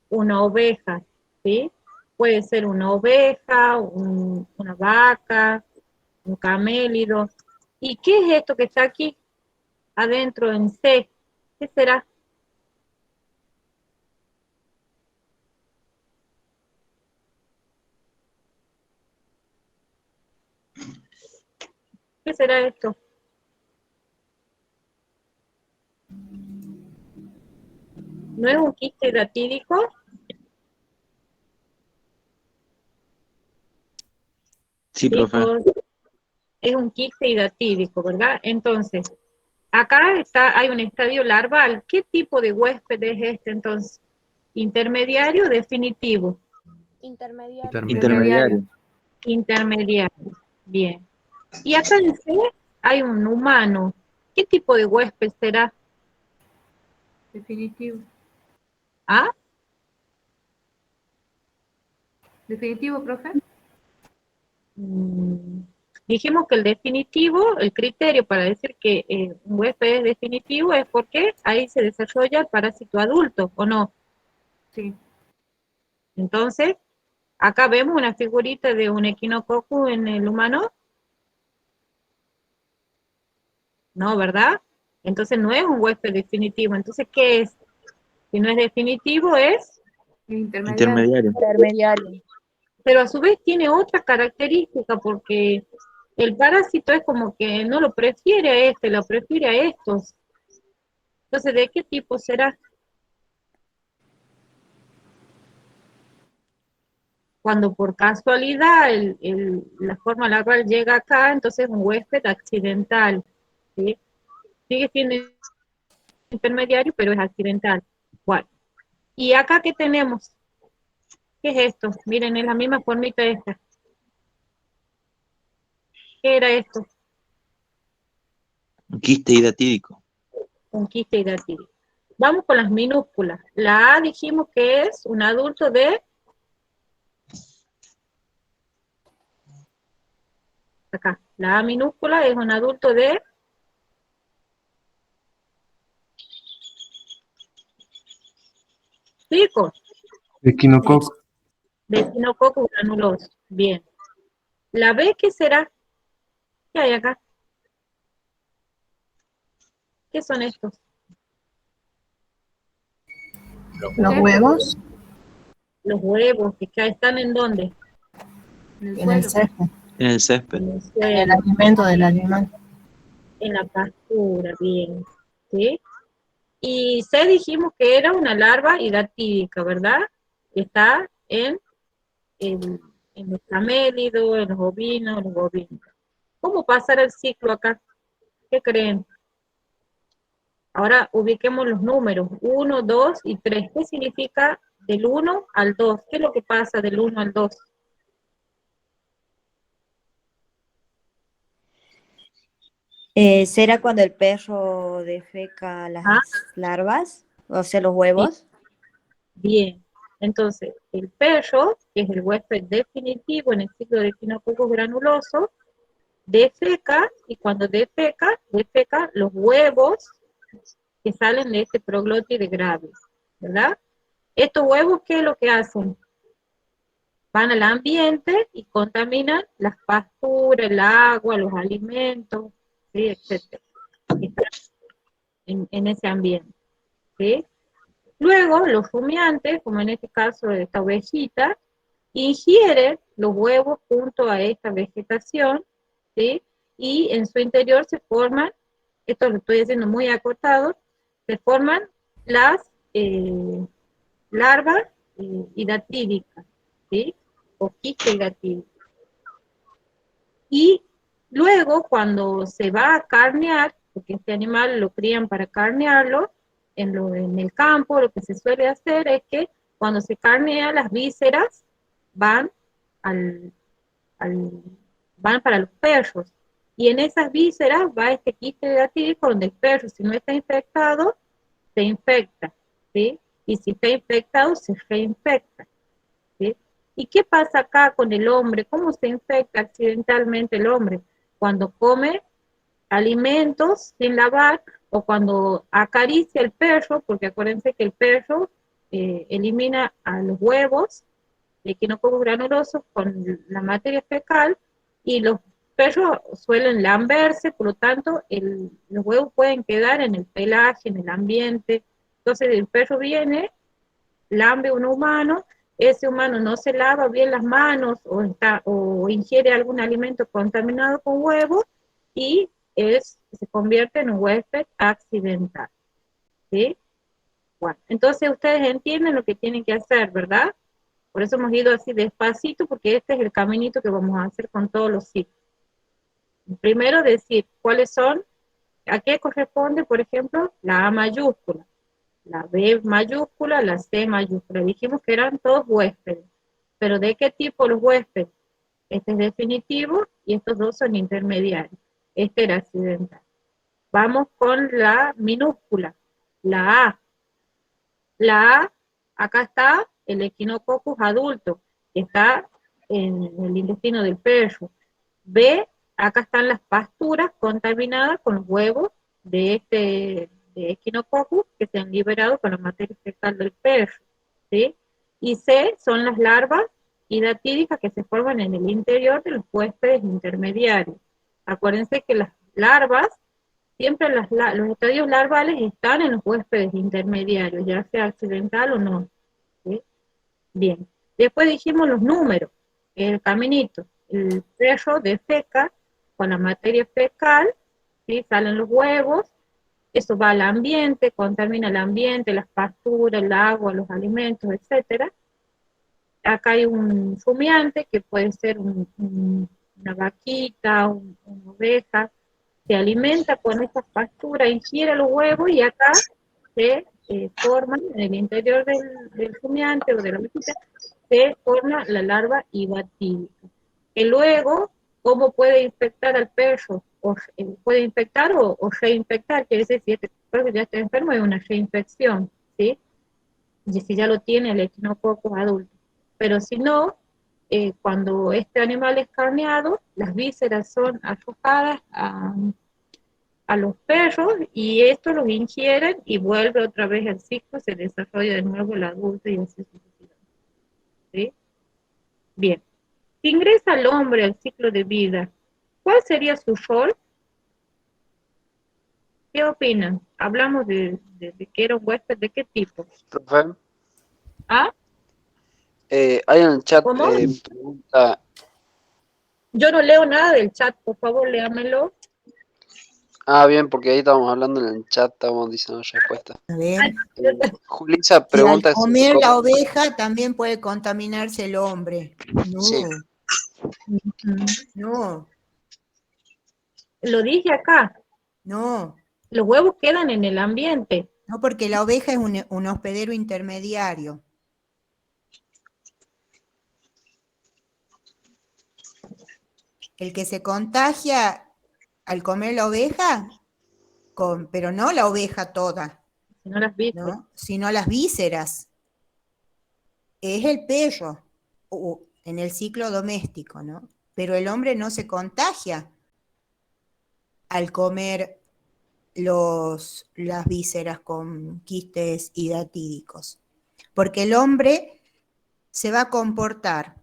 Una oveja, ¿sí? Puede ser una oveja, una vaca, un camélido. ¿Y qué es esto que está aquí adentro en C? ¿Qué será? ¿Qué será esto? ¿No es un quiste hidratídico? Sí, profe. Chicos, es un quiste hidratídico, ¿verdad? Entonces, acá hay un estadio larval. ¿Qué tipo de huésped es este entonces? ¿Intermediario o definitivo? Intermediario. Intermediario. Intermediario, bien. Y acá en C hay un humano. ¿Qué tipo de huésped será? Definitivo. ¿Ah? Definitivo, profe. Dijimos que el definitivo, el criterio para decir que un huésped es definitivo es porque ahí se desarrolla el parásito adulto, ¿o no? Sí. Entonces, acá vemos una figurita de un equinococcus en el humano. No, ¿verdad? Entonces no es un huésped definitivo. Entonces, ¿qué es? Si no es definitivo, es... Intermediario. Intermediario. Pero a su vez tiene otra característica, porque el parásito es como que no lo prefiere a este, lo prefiere a estos. Entonces, ¿de qué tipo será? Cuando por casualidad la forma larval llega acá, entonces es un huésped accidental, ¿sí? Sigue siendo intermediario, pero es accidental. Bueno, y acá, ¿qué tenemos? ¿Qué es esto? Miren, es la misma formita esta. ¿Qué era esto? Un quiste hidratídico. Un quiste hidratídico. Vamos con las minúsculas. La A dijimos que es un adulto de... Acá. La A minúscula es un adulto de... Chicos, Equinococo. de Echinococcus granuloso. Bien. La B, ¿qué será? ¿Qué hay acá? ¿Qué son estos? Los huevos Los huevos, que acá están ¿en dónde? en el césped, En el césped. En el en el suelo, alimento del animal. en la pastura, bien. ¿Sí? Y C dijimos que era una larva hidratídica, ¿verdad? Que está en los camélidos, en los ovinos, los bovinos. ¿Cómo pasará el ciclo acá? ¿Qué creen? Ahora ubiquemos los números, 1, 2 y 3. ¿Qué significa del 1 al 2? ¿Qué es lo que pasa del 1 al 2? ¿Será cuando el perro defeca las larvas? O sea, los huevos. Bien. Entonces, el perro, que es el huésped definitivo en el ciclo de Echinococcus granuloso, defeca, y cuando defeca los huevos que salen de este proglótide gravis, ¿verdad? Estos huevos, ¿qué es lo que hacen? Van al ambiente y contaminan las pasturas, el agua, los alimentos, ¿sí? Etcétera. En ese ambiente, ¿sí? Luego, los rumiantes, como en este caso de esta ovejita, ingieren los huevos junto a esta vegetación, ¿sí? Y en su interior se forman, esto lo estoy haciendo muy acotado, se forman las larvas hidatídicas, ¿sí? O quiste hidatídico. Y luego, cuando se va a carnear, porque este animal lo crían para carnearlo, en el campo lo que se suele hacer es que cuando se carnea, las vísceras van van para los perros. Y en esas vísceras va este quiste hidatídico donde el perro, si no está infectado, se infecta, ¿sí? Y si está infectado, se reinfecta, ¿sí? ¿Y qué pasa acá con el hombre? ¿Cómo se infecta accidentalmente el hombre? Cuando come alimentos sin lavar o cuando acaricia el perro, porque acuérdense que el perro elimina a los huevos de equinococos granulosos con la materia fecal y los perros suelen lamberse, por lo tanto los huevos pueden quedar en el pelaje, en el ambiente. Entonces el perro viene, lambe a un humano, ese humano no se lava bien las manos o ingiere algún alimento contaminado con huevo y se convierte en un huésped accidental, ¿sí? Bueno, entonces ustedes entienden lo que tienen que hacer, ¿verdad? Por eso hemos ido así despacito, porque este es el caminito que vamos a hacer con todos los ciclos. Primero decir cuáles son, a qué corresponde, por ejemplo, la A mayúscula, la B mayúscula, la C mayúscula. Dijimos que eran todos huéspedes, pero ¿de qué tipo los huéspedes? Este es definitivo y estos dos son intermediarios. Este era accidental. Vamos con la minúscula, la A. La A, acá está el Echinococcus adulto, que está en el intestino del perro. B, acá están las pasturas contaminadas con los huevos de Echinococcus que se han liberado con la materia fecal del perro, ¿sí? Y C, son las larvas hidatídicas que se forman en el interior de los huéspedes intermediarios. Acuérdense que las larvas, siempre los estadios larvales están en los huéspedes intermediarios, ya sea accidental o no, ¿sí? Bien, después dijimos los números, el caminito, el perro defeca con la materia fecal, ¿sí? Salen los huevos, eso va al ambiente, contamina el ambiente, las pasturas, el agua, los alimentos, etc. Acá hay un rumiante que puede ser una vaquita, una oveja, se alimenta con estas pasturas, ingiere los huevos y acá se forman en el interior del rumiante o de la vaquita, se forma la larva hidatídica. Que luego, ¿cómo puede infectar al perro? Puede infectar o reinfectar, quiere decir, si este perro ya está enfermo, es una reinfección, ¿sí? Y si ya lo tiene el echinococcus adulto. Pero si no, cuando este animal es carneado, las vísceras son arrojadas a los perros y estos los ingieren y vuelve otra vez el ciclo, se desarrolla de nuevo el adulto y así sucesivamente. ¿Sí? Bien. Si ingresa el hombre al ciclo de vida, ¿cuál sería su rol? ¿Qué opinan? Hablamos de que era un huésped, ¿de qué tipo? Profe, ¿Ah? hay en el chat ¿Cómo? pregunta. Yo no leo nada del chat, por favor, léamelo. Ah, bien, porque ahí estábamos hablando en el chat, estábamos diciendo respuesta. A ver. Julissa Y al pregunta comer la oveja también puede contaminarse el hombre. No. Sí. No. Lo dije acá. No. Los huevos quedan en el ambiente. No, porque la oveja es un hospedero intermediario. El que se contagia al comer la oveja, pero no la oveja toda, sino las vísceras. ¿no? Sino las vísceras. Es el perro, en el ciclo doméstico, ¿no? Pero el hombre no se contagia al comer las vísceras con quistes hidatídicos, porque el hombre se va a comportar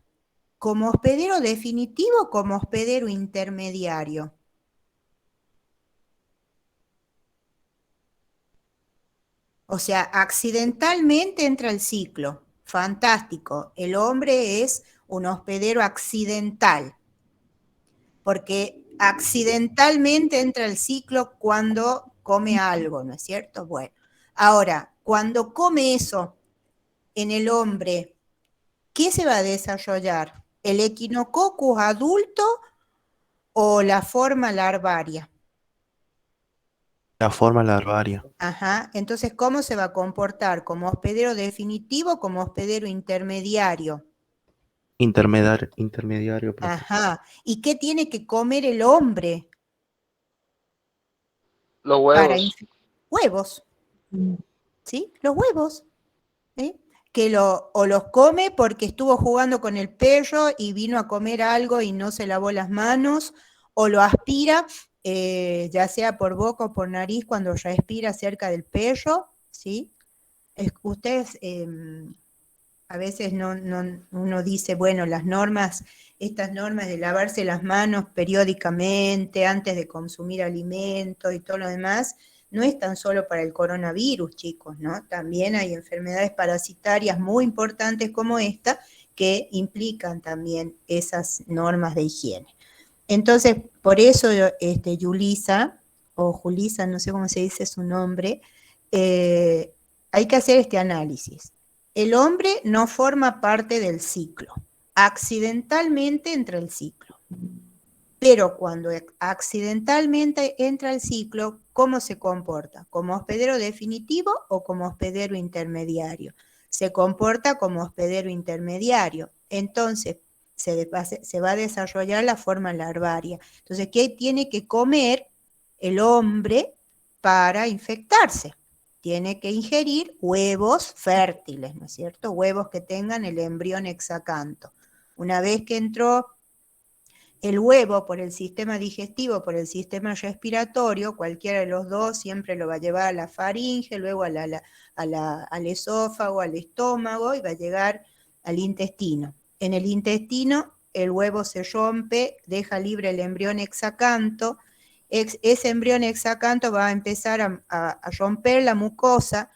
como hospedero definitivo o como hospedero intermediario. O sea, accidentalmente entra el ciclo. Fantástico. El hombre es un hospedero accidental, porque accidentalmente entra el ciclo cuando come algo, ¿no es cierto? Bueno, ahora, cuando come eso en el hombre, ¿qué se va a desarrollar? ¿El Echinococcus adulto o la forma larvaria? La forma larvaria. Ajá, entonces, ¿cómo se va a comportar? ¿Como hospedero definitivo o como hospedero intermediario? Intermediario, profe. Ajá. ¿Y qué tiene que comer el hombre? Los Para huevos. huevos, ¿sí? Los huevos, ¿eh? O los come porque estuvo jugando con el perro y vino a comer algo y no se lavó las manos, o lo aspira, ya sea por boca o por nariz cuando respira cerca del perro, ¿sí? Ustedes a veces uno dice, bueno, estas normas de lavarse las manos periódicamente antes de consumir alimentos y todo lo demás, no es tan solo para el coronavirus, chicos, ¿no? También hay enfermedades parasitarias muy importantes como esta que implican también esas normas de higiene. Entonces, por eso Yulisa, o Julisa, no sé cómo se dice su nombre, hay que hacer este análisis. El hombre no forma parte del ciclo, accidentalmente entra el ciclo. Pero cuando accidentalmente entra el ciclo, ¿cómo se comporta? ¿Como hospedero definitivo o como hospedero intermediario? Se comporta como hospedero intermediario. Entonces, se va a desarrollar la forma larvaria. Entonces, ¿qué tiene que comer el hombre para infectarse? Tiene que ingerir huevos fértiles, ¿no es cierto? Huevos que tengan el embrión hexacanto. Una vez que entró el huevo por el sistema digestivo, por el sistema respiratorio, cualquiera de los dos siempre lo va a llevar a la faringe, luego al esófago, al estómago y va a llegar al intestino. En el intestino el huevo se rompe, deja libre el embrión hexacanto. Ese embrión hexacanto va a empezar a romper la mucosa,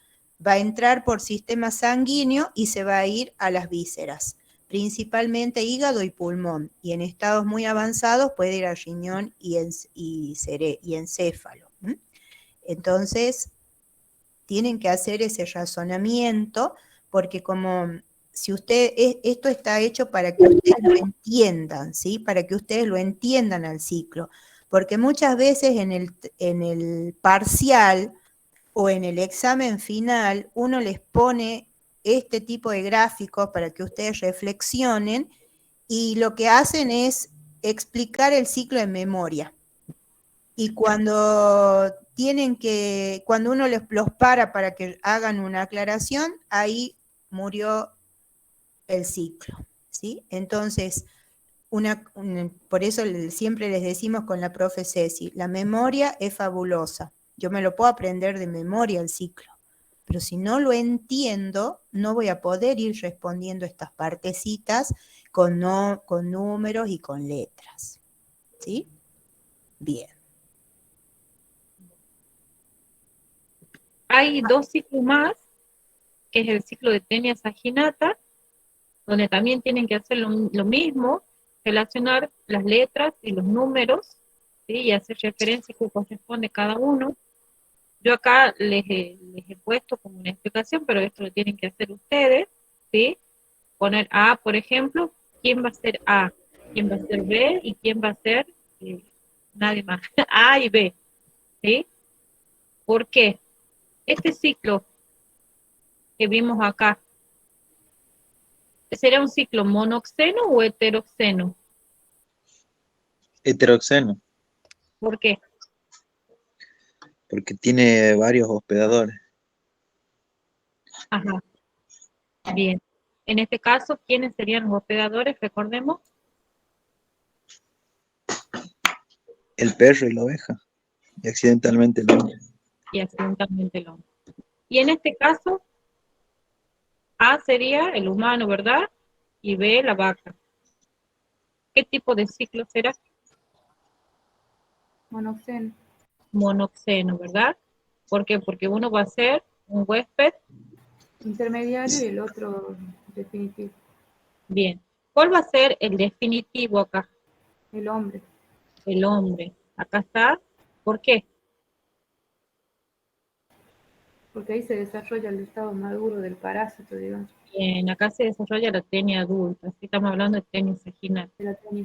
va a entrar por sistema sanguíneo y se va a ir a las vísceras, principalmente hígado y pulmón, y en estados muy avanzados puede ir a riñón y encéfalo. Entonces, tienen que hacer ese razonamiento, porque esto está hecho para que ustedes lo entiendan, ¿sí? Para que ustedes lo entiendan al ciclo, porque muchas veces en el parcial o en el examen final uno les pone este tipo de gráficos para que ustedes reflexionen y lo que hacen es explicar el ciclo en memoria. Y cuando uno los para que hagan una aclaración, ahí murió el ciclo, ¿sí? Entonces, por eso siempre les decimos con la profe Ceci, la memoria es fabulosa. Yo me lo puedo aprender de memoria el ciclo, pero si no lo entiendo, no voy a poder ir respondiendo estas partecitas con números y con letras. ¿Sí? Bien. Hay dos ciclos más, que es el ciclo de Tenia saginata, donde también tienen que hacer lo mismo, relacionar las letras y los números, ¿sí? Y hacer referencia a qué corresponde cada uno. Yo acá les he puesto como una explicación, pero esto lo tienen que hacer ustedes, ¿sí? Poner A, por ejemplo, ¿quién va a ser A? ¿Quién va a ser B? ¿Y quién va a ser nadie más? A y B, ¿sí? ¿Por qué? Este ciclo que vimos acá, ¿sería un ciclo monoxeno o heteroxeno? Heteroxeno, ¿Por qué? porque tiene varios hospedadores. Ajá. Bien. En este caso, ¿quiénes serían los hospedadores? Recordemos. El perro y la oveja, y accidentalmente el hombre. Y accidentalmente el hombre. Y en este caso, A sería el humano, ¿verdad? Y B, la vaca. ¿Qué tipo de ciclo será? Monoxeno. Monoxeno, ¿verdad? ¿Por qué? Porque uno va a ser un huésped Intermediario y el otro definitivo. Bien. ¿Cuál va a ser el definitivo acá? El hombre. El hombre. Acá está. ¿Por qué? Porque ahí se desarrolla el estado maduro del parásito, digamos. Bien, acá se desarrolla la tenia adulta. Así estamos hablando de tenia saginal.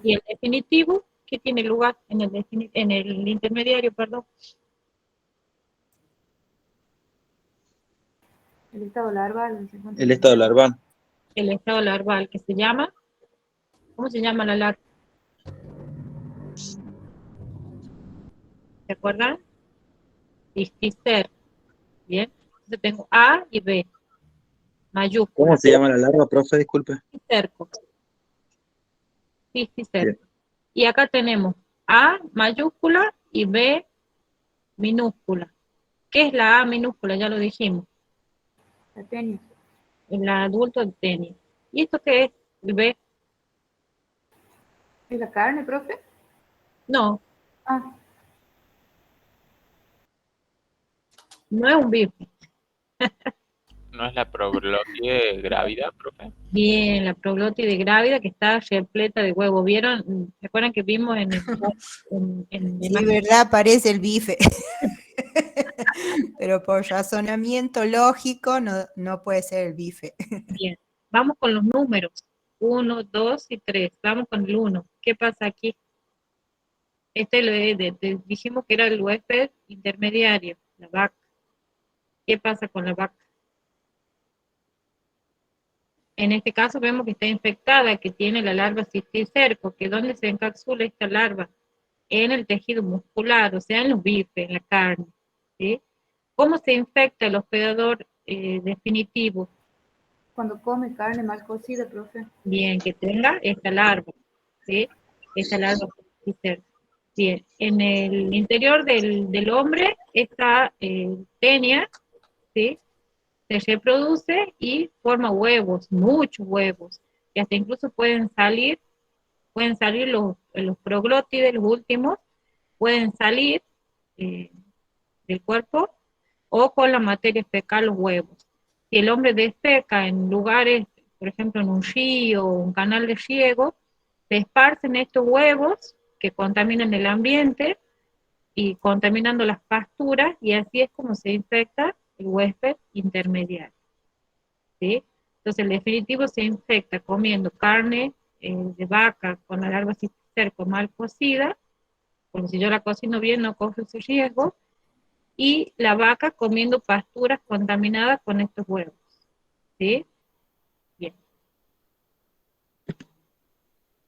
Y el definitivo, ¿qué tiene lugar en el intermediario, perdón? El estado larval. El estado larval. El estado larval, que se llama ¿Cómo se llama la larva? ¿Se acuerdan? Cisticerco. Bien. Entonces tengo A y B. Mayúscula. ¿Cómo se llama la larva, profe? Disculpe. Cisticerco. Cisticerco. Bien. Y acá tenemos A mayúscula y B minúscula. ¿Qué es la A minúscula? Ya lo dijimos. La tenia. El adulto de tenis. ¿Y esto qué es? El B. ¿Es la carne, profe? No, Ah, no es un bife. ¿No es la proglotide grávida, profe? Bien, la proglótide grávida que está repleta de huevos. ¿Vieron? ¿Se acuerdan que vimos en la Sí, imagen? verdad, parece el bife. Pero por razonamiento lógico no puede ser el bife. Bien, vamos con los números. 1, 2 y 3. Vamos con el 1. ¿Qué pasa aquí? Dijimos que era el huésped intermediario, la vaca. ¿Qué pasa con la vaca? En este caso vemos que está infectada, que tiene la larva cisticerco, que ¿dónde se encapsula esta larva? En el tejido muscular, o sea, en los bifes, en la carne. ¿Sí? ¿Cómo se infecta el hospedador definitivo? cuando come carne mal cocida, profe. Bien, que tenga esta larva, ¿sí? Esta larva cisticerco. Bien, en el interior del hombre, esta tenia, ¿sí? Se reproduce y forma huevos, muchos huevos, y hasta incluso pueden salir los proglótides, los últimos, pueden salir del cuerpo o con la materia fecal los huevos. Si el hombre defeca en lugares, por ejemplo en un río o un canal de riego, se esparcen estos huevos que contaminan el ambiente y contaminando las pasturas, y así es como se infecta el huésped intermediario. ¿Sí? Entonces, el definitivo se infecta comiendo carne de vaca con la larva cisticerco mal cocida, porque si yo la cocino bien no corro ese riesgo, y la vaca comiendo pasturas contaminadas con estos huevos. ¿Sí? Bien.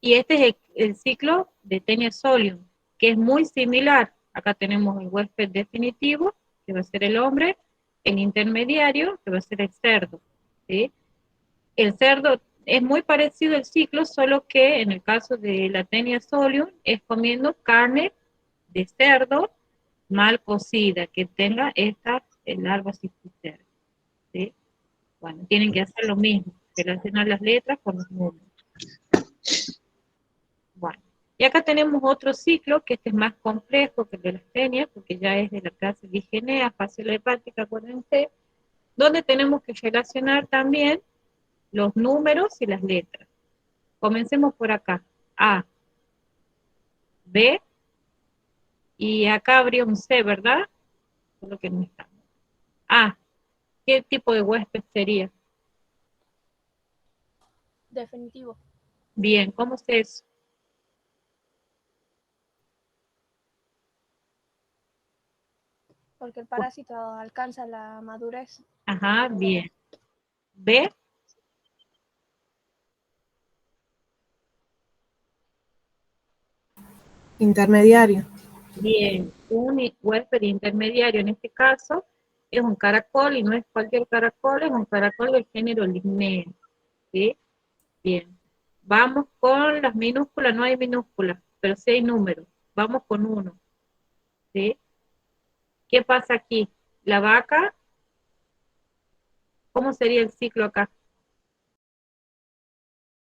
Y este es el ciclo de Taenia solium, que es muy similar. Acá tenemos el huésped definitivo, que va a ser el hombre, el intermediario, que va a ser el cerdo. ¿Sí? El cerdo es muy parecido al ciclo, solo que en el caso de la Taenia solium es comiendo carne de cerdo mal cocida, que tenga estas larvas cisticercas. ¿Sí? Bueno, tienen que hacer lo mismo, relacionar las letras con los números. Bueno, y acá tenemos otro ciclo, que este es más complejo que el de las tenias, porque ya es de la clase digenea, fasciola hepática, acuérdense, donde tenemos que relacionar también los números y las letras. Comencemos por acá. A, B, y acá habría un C, ¿verdad? Por lo que no está. A, ¿qué tipo de huésped sería? Definitivo. Bien, ¿cómo es eso? Porque el parásito alcanza la madurez. Ajá, bien. B, Intermediario. bien. Un huésped intermediario en este caso es un caracol, y no es cualquier caracol, es un caracol del género Lignea. ¿Sí? Bien. Vamos con las minúsculas, no hay minúsculas, pero sí hay números. Vamos con 1. ¿Sí? ¿Qué pasa aquí? La vaca, ¿cómo sería el ciclo acá?